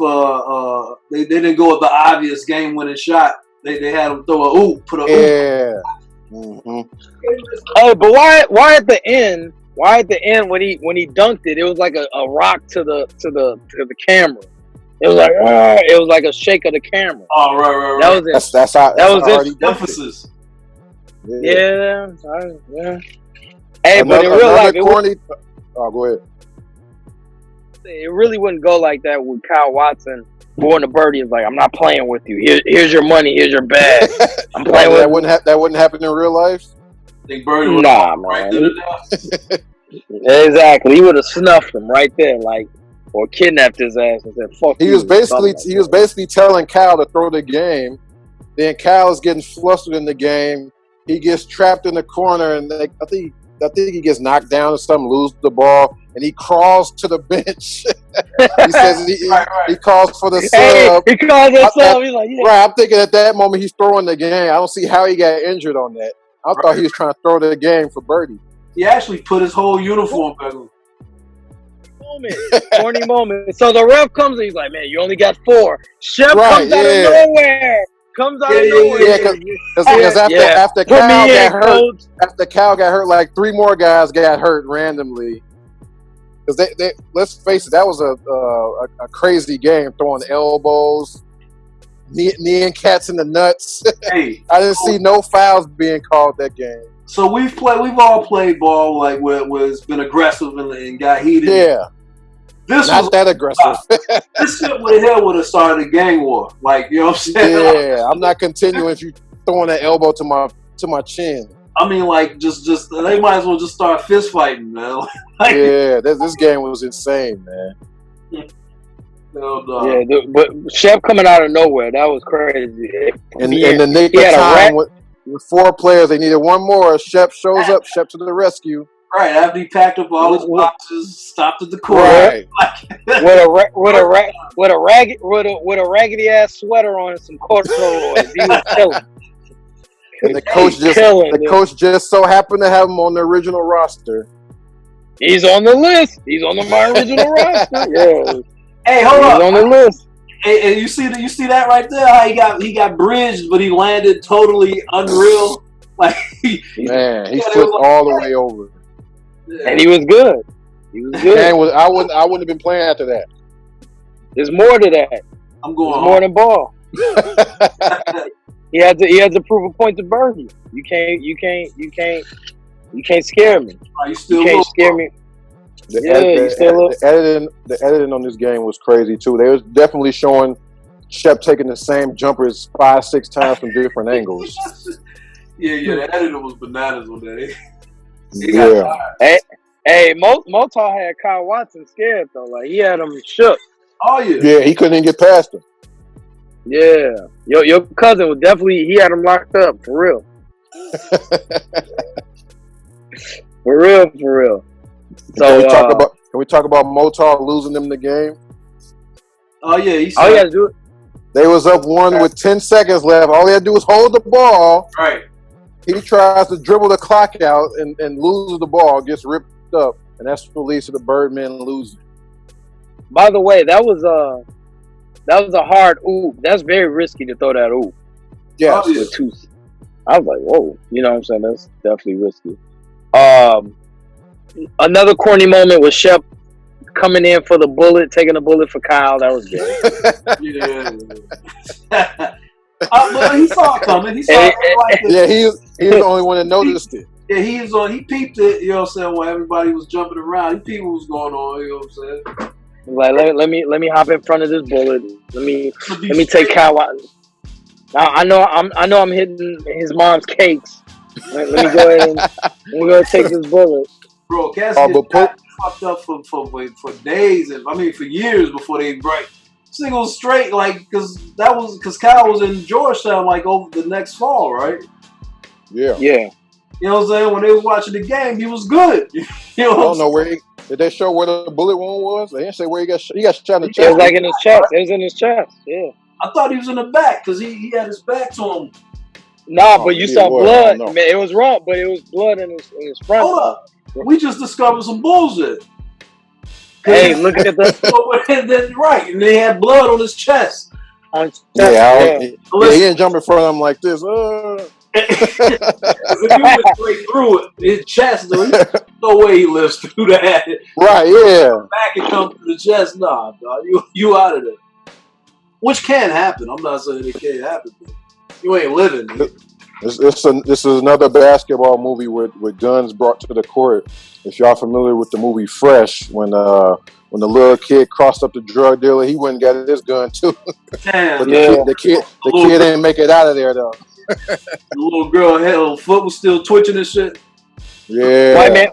They didn't go with the obvious game-winning shot. They had him throw a oop, put a oop. Mm-hmm. Oh, but why at the end? Why at the end when he dunked it? It was like a rock to the camera. It was like a shake of the camera. Oh, right. That was it. That's it. Emphasis. Yeah. Hey, but in real life, go ahead. It really wouldn't go like that with Kyle Watson going to Birdie. Is like, I'm not playing with you. Here's your money. Here's your bag. I'm playing with that wouldn't happen in real life. Think Birdie would man. Exactly. He would have snuffed him right there, or kidnapped his ass and said, "Fuck." He was basically telling Kyle to throw the game. Then Kyle is getting flustered in the game. He gets trapped in the corner, and I think he gets knocked down or something, loses the ball, and he crawls to the bench. He says he calls for the sub. He calls the sub. He's like, right. I'm thinking at that moment he's throwing the game. I don't see how he got injured on that. I thought he was trying to throw the game for Birdie. He actually put his whole uniform back on. Corny moment. So the ref comes and he's like, "Man, you only got 4." Shep comes out of nowhere. Yeah, because after Kyle got hurt, like 3 more guys got hurt randomly. Because they let's face it, that was a crazy game, throwing elbows, kneeing cats in the nuts. Hey, I didn't see no fouls being called that game. So we've all played ball where it's been aggressive and got heated. Yeah. Not that aggressive. This shit would have started a gang war. You know what I'm saying? Yeah, I'm not continuing if you throwing that elbow to my chin. I mean, like, just they might as well just start fist fighting, man. Like, yeah, this game was insane, man. Yeah, but Shep coming out of nowhere, that was crazy. In the nick of time, with 4 players, they needed one more. Shep shows up. Shep to the rescue. Right after he packed up all his boxes, stopped at the court. Right. with a raggedy ass sweater on and some corduroys. He was chilling. And the coach just so happened to have him on the original roster. He's on the list. He's on my original roster. Yeah. Hey, hold up. He's on the list. Hey, you see that right there? How he got bridged, but he landed totally unreal. Like he flipped all the way over. Yeah. And he was good. And I wouldn't have been playing after that. There's more to that. I'm going. There's more than ball. He had to prove a point to Bergie. You can't scare me. You can't scare me. The editing on this game was crazy too. They was definitely showing Shep taking the same jumpers 5-6 times from different angles. Yeah, the editor was bananas on that. Hey, Motar had Kyle Watson scared though. Like he had him shook. Oh yeah. Yeah, he couldn't even get past him. Yeah, your cousin was he had him locked up for real. For real. So can we talk about Motar losing them the game? Oh yeah, all you had to do it. They was up 1 with 10 seconds left. All he had to do was hold the ball. Right. He tries to dribble the clock out and loses the ball, gets ripped up, and that's what leads to the Birdman losing. By the way, that was a hard oop. That's very risky to throw that oop. Yeah. With 2. I was like, whoa. You know what I'm saying? That's definitely risky. Another corny moment was Shep coming in for the bullet, taking a bullet for Kyle. That was good. Yeah. But he saw it coming. He saw it. He was the only one that noticed it. Yeah, he peeped it, you know what I'm saying, while everybody was jumping around. He peeped what was going on, you know what I'm saying? Like, let me hop in front of this bullet. Let me take Kyle out. Now I know I'm hitting his mom's cakes. Let me go ahead and take this bullet. Bro, Cassidy fucked up for days and for years before they break. Singles straight, like, because Kyle was in Georgetown like over the next fall, right? Yeah. You know what I'm saying? When they was watching the game, he was good. You know I don't know where did they show where the bullet wound was? They didn't say where he got shot in the chest. It was like in his chest. It was in his chest. Yeah. I thought he was in the back because he had his back to him. Nah, but you saw blood. Man, it was raw, but it was blood in his front. Hold up. We just discovered some bullshit. Hey, look at that. Right, and they had blood on his chest. He didn't jump in front of him like this. If he went straight through it, his chest, no way he lives through that. Right, yeah. Back and come through the chest, nah, dog. You out of there. Which can happen. I'm not saying it can't happen, but you ain't living. This is another basketball movie with guns brought to the court. If y'all familiar with the movie Fresh, when the little kid crossed up the drug dealer, he went and got his gun too. Damn, but the kid didn't make it out of there though. The little girl, foot was still twitching and shit. Yeah.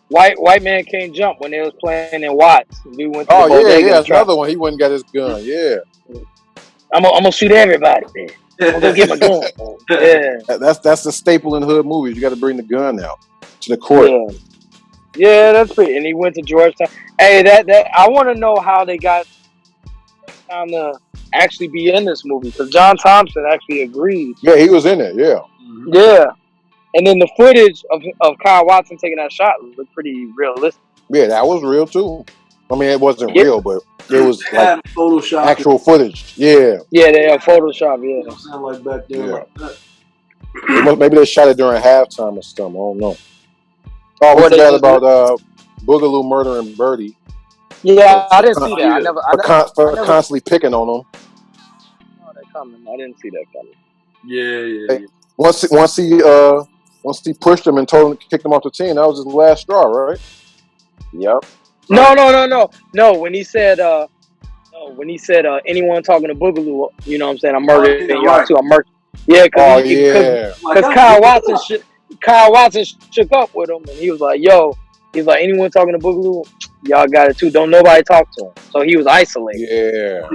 White man can't jump when they was playing in Watts. We went to another one. He went and got his gun. Yeah. I'm gonna shoot everybody. Man. I'm gonna get my gun. Yeah. That's the staple in hood movies. You got to bring the gun out to the court. Yeah, that's pretty. And he went to Georgetown. Hey, that I want to know how they got time to actually be in this movie because John Thompson actually agreed. Yeah, he was in it. Yeah. Yeah. And then the footage of Kyle Watson taking that shot looked pretty realistic. Yeah, that was real too. I mean, it wasn't real, but it was like Photoshop actual footage. Yeah. Yeah, they have Photoshop. Yeah. It sound like back there. Yeah. Like that. Maybe they shot it during halftime or something. I don't know. Oh, we forgot about Boogaloo murdering Birdie. Yeah, I didn't see that. For constantly picking on him. Oh, that coming. I didn't see that coming. Yeah. Once he pushed him and told him to kick him off the team, that was his last straw, right? Yep. No. When he said, anyone talking to Boogaloo, you know what I'm saying? I'm murdering y'all too. I'm murdering. Yeah, Oh because yeah. Kyle Watson shook up with him, and he was like, "Yo," he's like, "Anyone talking to Boogaloo, y'all got it too. Don't nobody talk to him." So he was isolated. Yeah.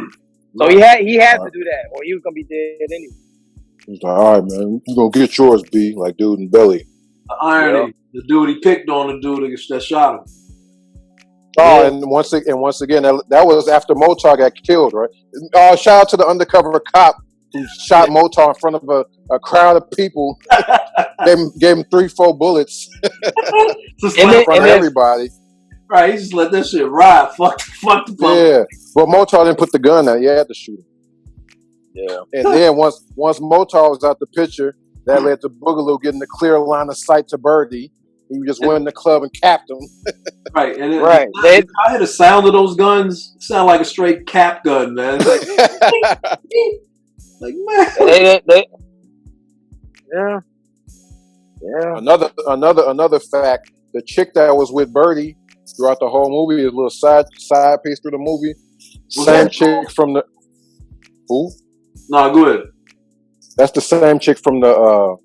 So he had to do that, or he was gonna be dead anyway. He's like, all right, man, you gonna get yours, B, like dude in Belly. The irony, the dude he picked on, the dude that shot him. Oh, yeah. and once again, that was after Motar got killed, right? Shout out to the undercover cop who shot Motar in front of a crowd of people. gave him 3-4 bullets in front of everybody. Right, he just let that shit ride. Fuck the public. Yeah, but Motar didn't put the gun out. You had to shoot him. Yeah, and then once Motar was out the picture, that led to Boogaloo getting a clear line of sight to Birdie. He just went in the club and capped him. Right, and I hear the sound of those guns. It sound like a straight cap gun, man. Like man. Yeah. Another fact: the chick that was with Birdie throughout the whole movie is a little side piece through the movie. Same chick from the who? No, go ahead. That's the same chick from the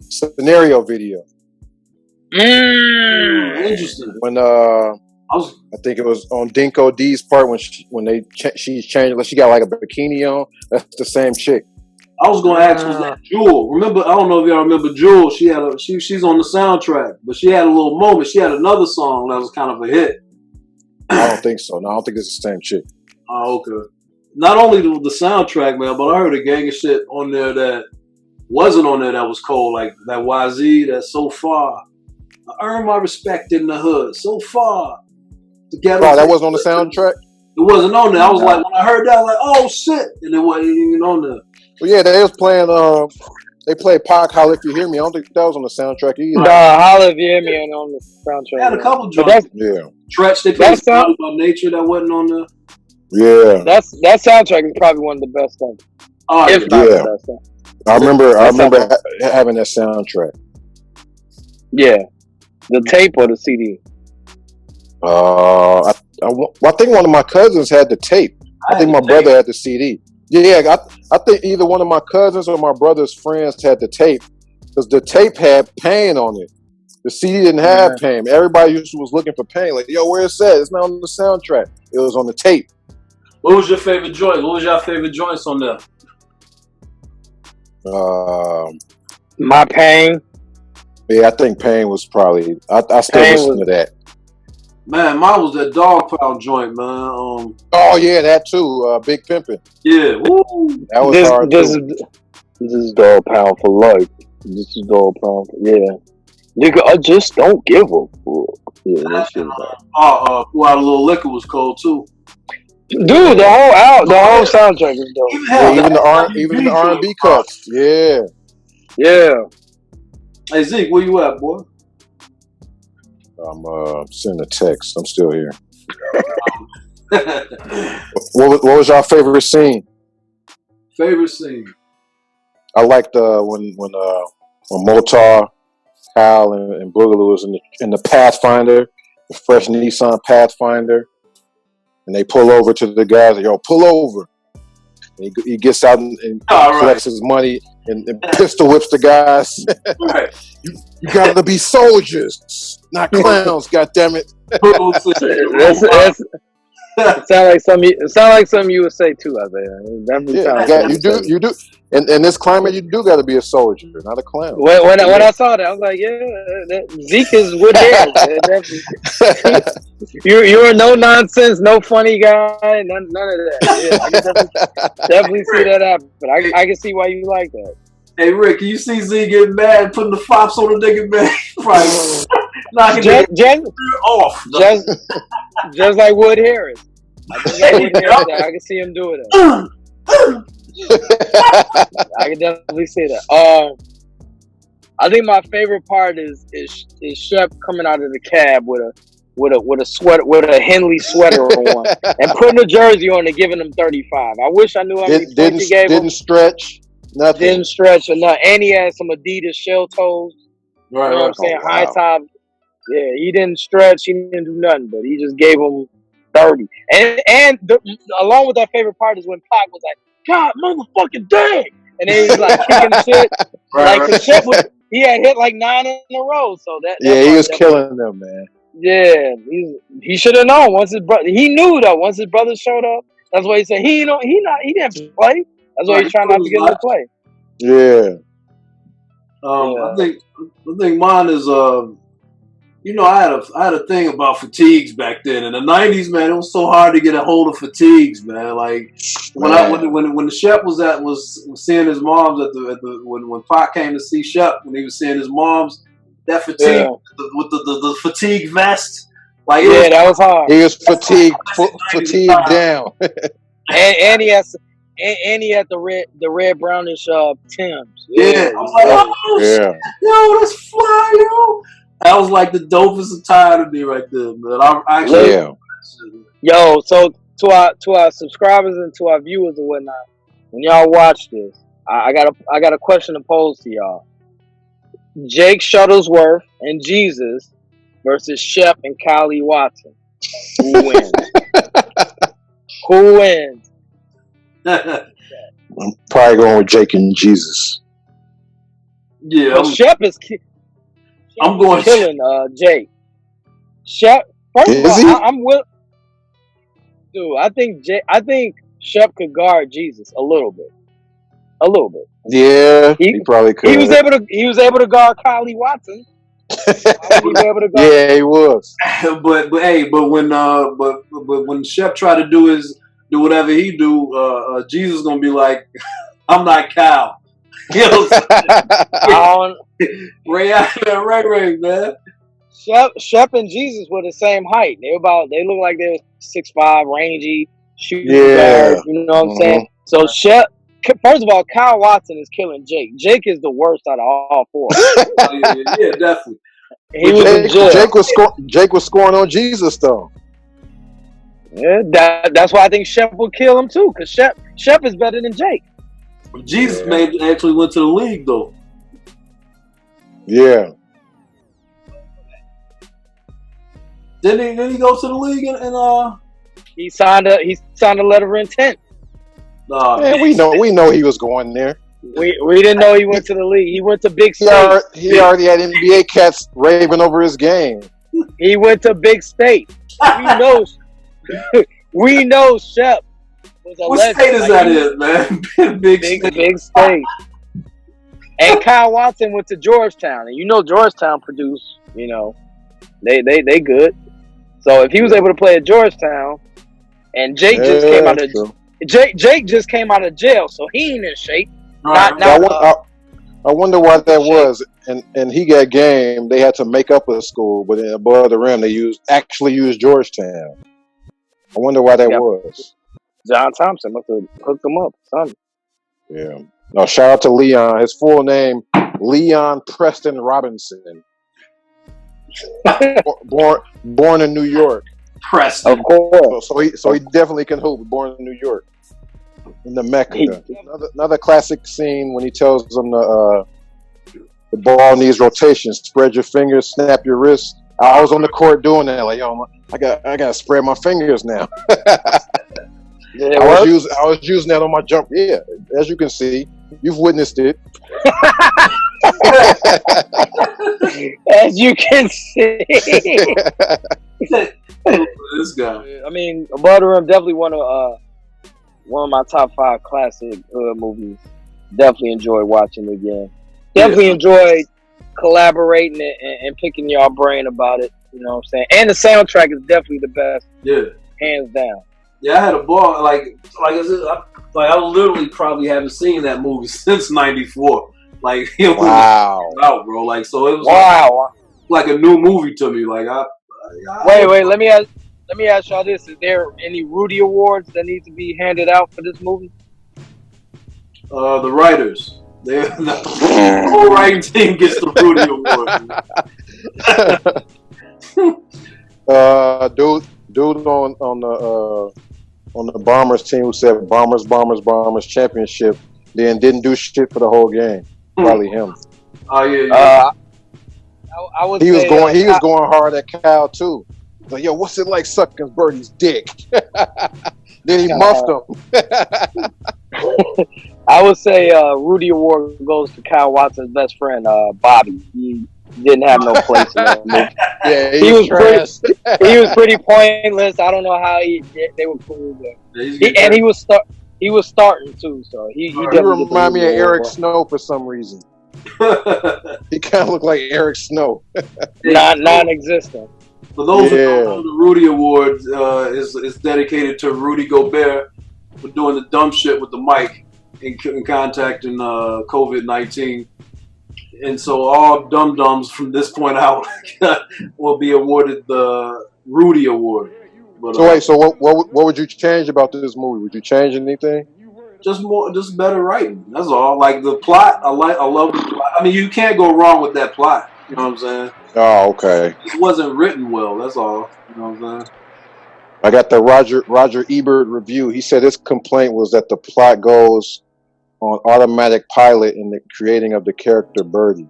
Scenario video. Interesting. When I think it was on Dinko D's part when she changed, like she got like a bikini on. That's the same chick. I was gonna ask, was that Jewel? Remember? I don't know if y'all remember Jewel. She had she's on the soundtrack, but she had a little moment. She had another song that was kind of a hit. I don't think so. No, I don't think it's the same chick. Oh, okay. Not only the soundtrack, man, but I heard a gang of shit on there that wasn't on there that was cold, like that YZ, that So Far. I earned my respect in the hood. So far. Wow, that wasn't on the soundtrack? It wasn't on there. I was like, when I heard that, I was like, oh shit. And it wasn't even on there. Well, yeah, they was playing, they played Pac, Holla If You Hear Me. I don't think that was on the soundtrack either. Holla If You Hear Me ain't on the soundtrack. They had a couple joints. Yeah. Stretch, they played Sound About Nature that wasn't on there. Yeah. That soundtrack is probably one of the best ones. Oh, if not the best one. I remember having that soundtrack. Yeah. The tape or the CD? I think one of my cousins had the tape. I think my brother had the CD. Yeah, I think either one of my cousins or my brother's friends had the tape because the tape had Pain on it. The CD didn't have Pain. Everybody was looking for Pain. Like, yo, where's that? It's not on the soundtrack. It was on the tape. What was your favorite joint? What was your favorite joints on there? My Pain. Yeah, I think Pain was probably. I still listen to that. Man, mine was that Dog Pound joint, man. Oh yeah, that too. Big Pimpin'. Yeah, woo. That was hard this is Dog Pound for life. This is Dog Pound. Yeah, nigga, I just don't give a fuck. Yeah, that shit. Pour Out a Little Liquor was cold too. Dude, the whole soundtrack is dope. Even the R&B cuts. Yeah. Yeah. Hey Zeke, where you at, boy? I'm sending a text. I'm still here. What was your favorite scene? Favorite scene? I liked when Motar, Kyle, and Boogaloo was in the Pathfinder, the fresh Nissan Pathfinder, and they pull over to the guys. Yo, pull over. And he gets out and collects his money and pistol whips the guys. Right. You gotta be soldiers, not clowns. Goddammit. It sound like something you would say too, Isaiah. You do. In this climate, you do got to be a soldier, not a clown. When I saw that, I was like, Zeke is with hair. You're a no nonsense, no funny guy, none of that. Yeah, I can definitely see that happen. But I can see why you like that. Hey Rick, can you see Z getting mad, putting the fops on the nigga, man? Probably knocking off. Just like Wood Harris. I can see him doing that. I can definitely see that. I think my favorite part is Shep coming out of the cab with a sweater, with a Henley sweater on and putting a jersey on and giving him 35. I wish I knew how many points he gave him. Didn't stretch. Nothing. Didn't stretch or nothing. And he had some Adidas shell toes. Right, you know what I'm saying? High top. Yeah, he didn't stretch. He didn't do nothing, but he just gave him 30. And along with that favorite part is when Pac was like, God, motherfucking dang. and then he's like kicking the shit. Cause Shep he had hit like 9 in a row, so that he was killing them, man. Yeah, he should have known once his brother. He knew though once his brother showed up. That's why he said he didn't play. That's why he's trying not to get him to play. Yeah. I think mine is I had a thing about fatigues back then in the '90s, man. It was so hard to get a hold of fatigues, man. Like when the Shep was seeing his moms when Pac came to see Shep, when he was seeing his moms, that fatigue with the fatigue vest, like that was hard. He was fatigued down, and he has. And he had the red brownish Timbs. Yeah, I was like, yo, that's fly, yo. That was like the dopest attire to me right there, man. Yo, so to our subscribers and to our viewers and whatnot, when y'all watch this, I got a question to pose to y'all. Jake Shuttlesworth and Jesus versus Shep and Kylie Watson. Who wins? Who wins? I'm probably going with Jake and Jesus. Yeah, well, Shep is killing Jake. Shep. First of all, I'm with. Dude, I think Shep could guard Jesus a little bit. Yeah, he probably could. He was able to guard Kylie Watson. Yeah, he was. but when Shep tried to do whatever he do, Jesus gonna be like, I'm not Kyle. You know what I'm saying? Ray, man. Shep and Jesus were the same height. They look like they were 6'5", rangy, shooting guard. You know what I'm saying? So Shep. First of all, Kyle Watson is killing Jake. Jake is the worst out of all four. Yeah, definitely. Jake was scoring on Jesus though. Yeah, that's why I think Shep will kill him too. Because Shep is better than Jake. Jesus actually went to the league though. Yeah. Didn't he go to the league and he signed a letter of intent. Man, we know he was going there. We didn't know he went to the league. He went to Big State. He already had NBA cats raving over his game. He went to Big State. We know Shep was a legend. What state is that in, man? Big State. And Kyle Watson went to Georgetown, and Georgetown produced. They good. So if he was able to play at Georgetown, and Jake just came out of Jake just came out of jail, so he ain't in shape. I wonder why that was. And he got game. They had to make up a school, but above the rim, they actually used Georgetown. I wonder why that was. John Thompson must have hooked him up. Something. Yeah. No, shout out to Leon. His full name, Leon Preston Robinson. born in New York. Preston. Of course. So he definitely can hoop. Born in New York. In the Mecca. Another classic scene when he tells them the ball needs rotation. Spread your fingers, snap your wrist. I was on the court doing that. Like, yo, I gotta spread my fingers now. I was using that on my jump. Yeah, as you can see, you've witnessed it. As you can see. This guy. I mean, Above the Rim definitely one of my top 5 classic movies. Definitely enjoyed watching it again. Definitely enjoyed collaborating and picking y'all brain about it. You know what I'm saying? And the soundtrack is definitely the best. Yeah. Hands down. Yeah, I had a ball. Like I literally probably haven't seen that movie since '94. Like, wow, out, bro. Like, so it was like a new movie to me. Like, wait. Let me ask y'all this: is there any Rudy Awards that need to be handed out for this movie? The writers. The whole writing team gets the Rudy Award. Dude on the Bombers team who said Bombers championship, then didn't do shit for the whole game. Probably him. Oh yeah. He was going hard at Kyle too. Like, yo, what's it like sucking Birdie's dick? Then he muffed him. I would say Rudy Award goes to Kyle Watson's best friend, Bobby. He didn't have no place in that movie. Yeah, he was trash. He was pretty pointless. I don't know how they were cool, but he was starting too. So he remind me of Eric Snow for some reason. He kind of looked like Eric Snow. Non-existent. For those who don't know, the Rudy Award is dedicated to Rudy Gobert for doing the dumb shit with the mic and contacting COVID-19. And so all dum-dums from this point out will be awarded the Rudy Award. But, so what would you change about this movie? Would you change anything? Just better writing. That's all. Like the plot, I love the plot. I mean, you can't go wrong with that plot. You know what I'm saying? Oh, okay. It wasn't written well. That's all. You know what I'm saying? I got the Roger Ebert review. He said his complaint was that the plot goes on automatic pilot in the creating of the character Birdie.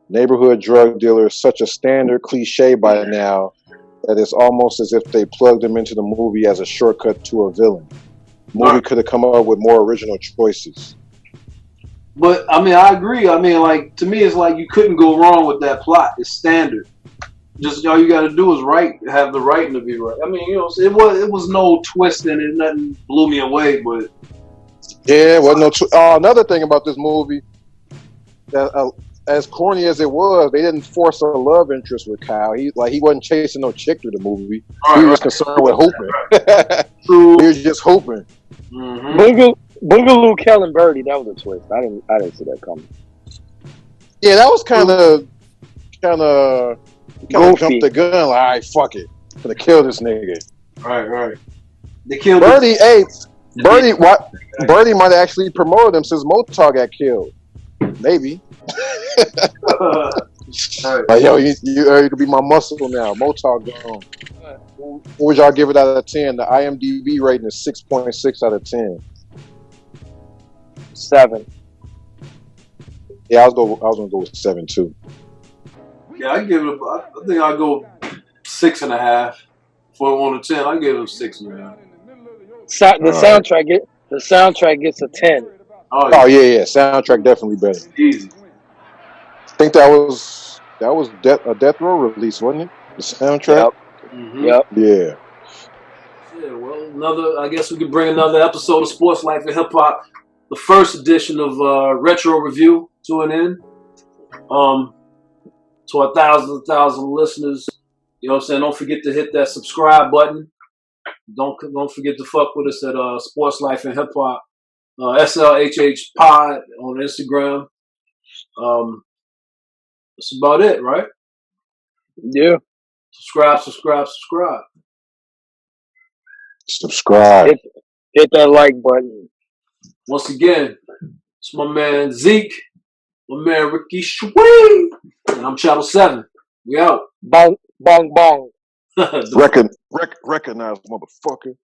Neighborhood drug dealer is such a standard cliche by now that it's almost as if they plugged him into the movie as a shortcut to a villain. The movie could have come up with more original choices. But I mean, I agree. I mean, like to me, it's like you couldn't go wrong with that plot. It's standard. Just all you got to do is have the writing to be right. I mean, you know, it was no twist in it. Nothing blew me away, but yeah, it wasn't no. Another thing about this movie, that as corny as it was, they didn't force a love interest with Kyle. He wasn't chasing no chick through the movie. He was concerned with hooping. He was just hooping. Mm-hmm. Boogaloo killing Birdie, that was a twist. I didn't see that coming. Yeah, that was kind of jumped the gun. Like, all right, fuck it, I'm gonna kill this nigga. Right. They killed Birdie. Birdie might have actually promoted him since Motar got killed. Maybe. Like, yo, you could be my muscle now. Motar gone. What would y'all give it out of 10? The IMDb rating is 6.6 out of 10. 7. Yeah, I was gonna go with 7 too. Yeah, I think I'll go 6.5. For 1 to 10, I give it a 6, man. The soundtrack gets a 10. Oh yeah. Soundtrack definitely better. Easy. I think that was a Death Row release, wasn't it? The soundtrack. Yep. Mm-hmm. Yep. Yeah. Yeah. Well, I guess we could bring another episode of Sports Life and Hip Hop, the first edition of Retro Review, to an end. To our thousand listeners, you know what I'm saying? Don't forget to hit that subscribe button. Don't forget to fuck with us at Sports Life and Hip Hop, SLHH Pod on Instagram. That's about it, right? Yeah. Subscribe. Subscribe. Hit that like button. Once again, it's my man Zeke, my man Ricky Schwee, and I'm Channel 7. We out. Bong, bong, bong. Recognize, motherfucker.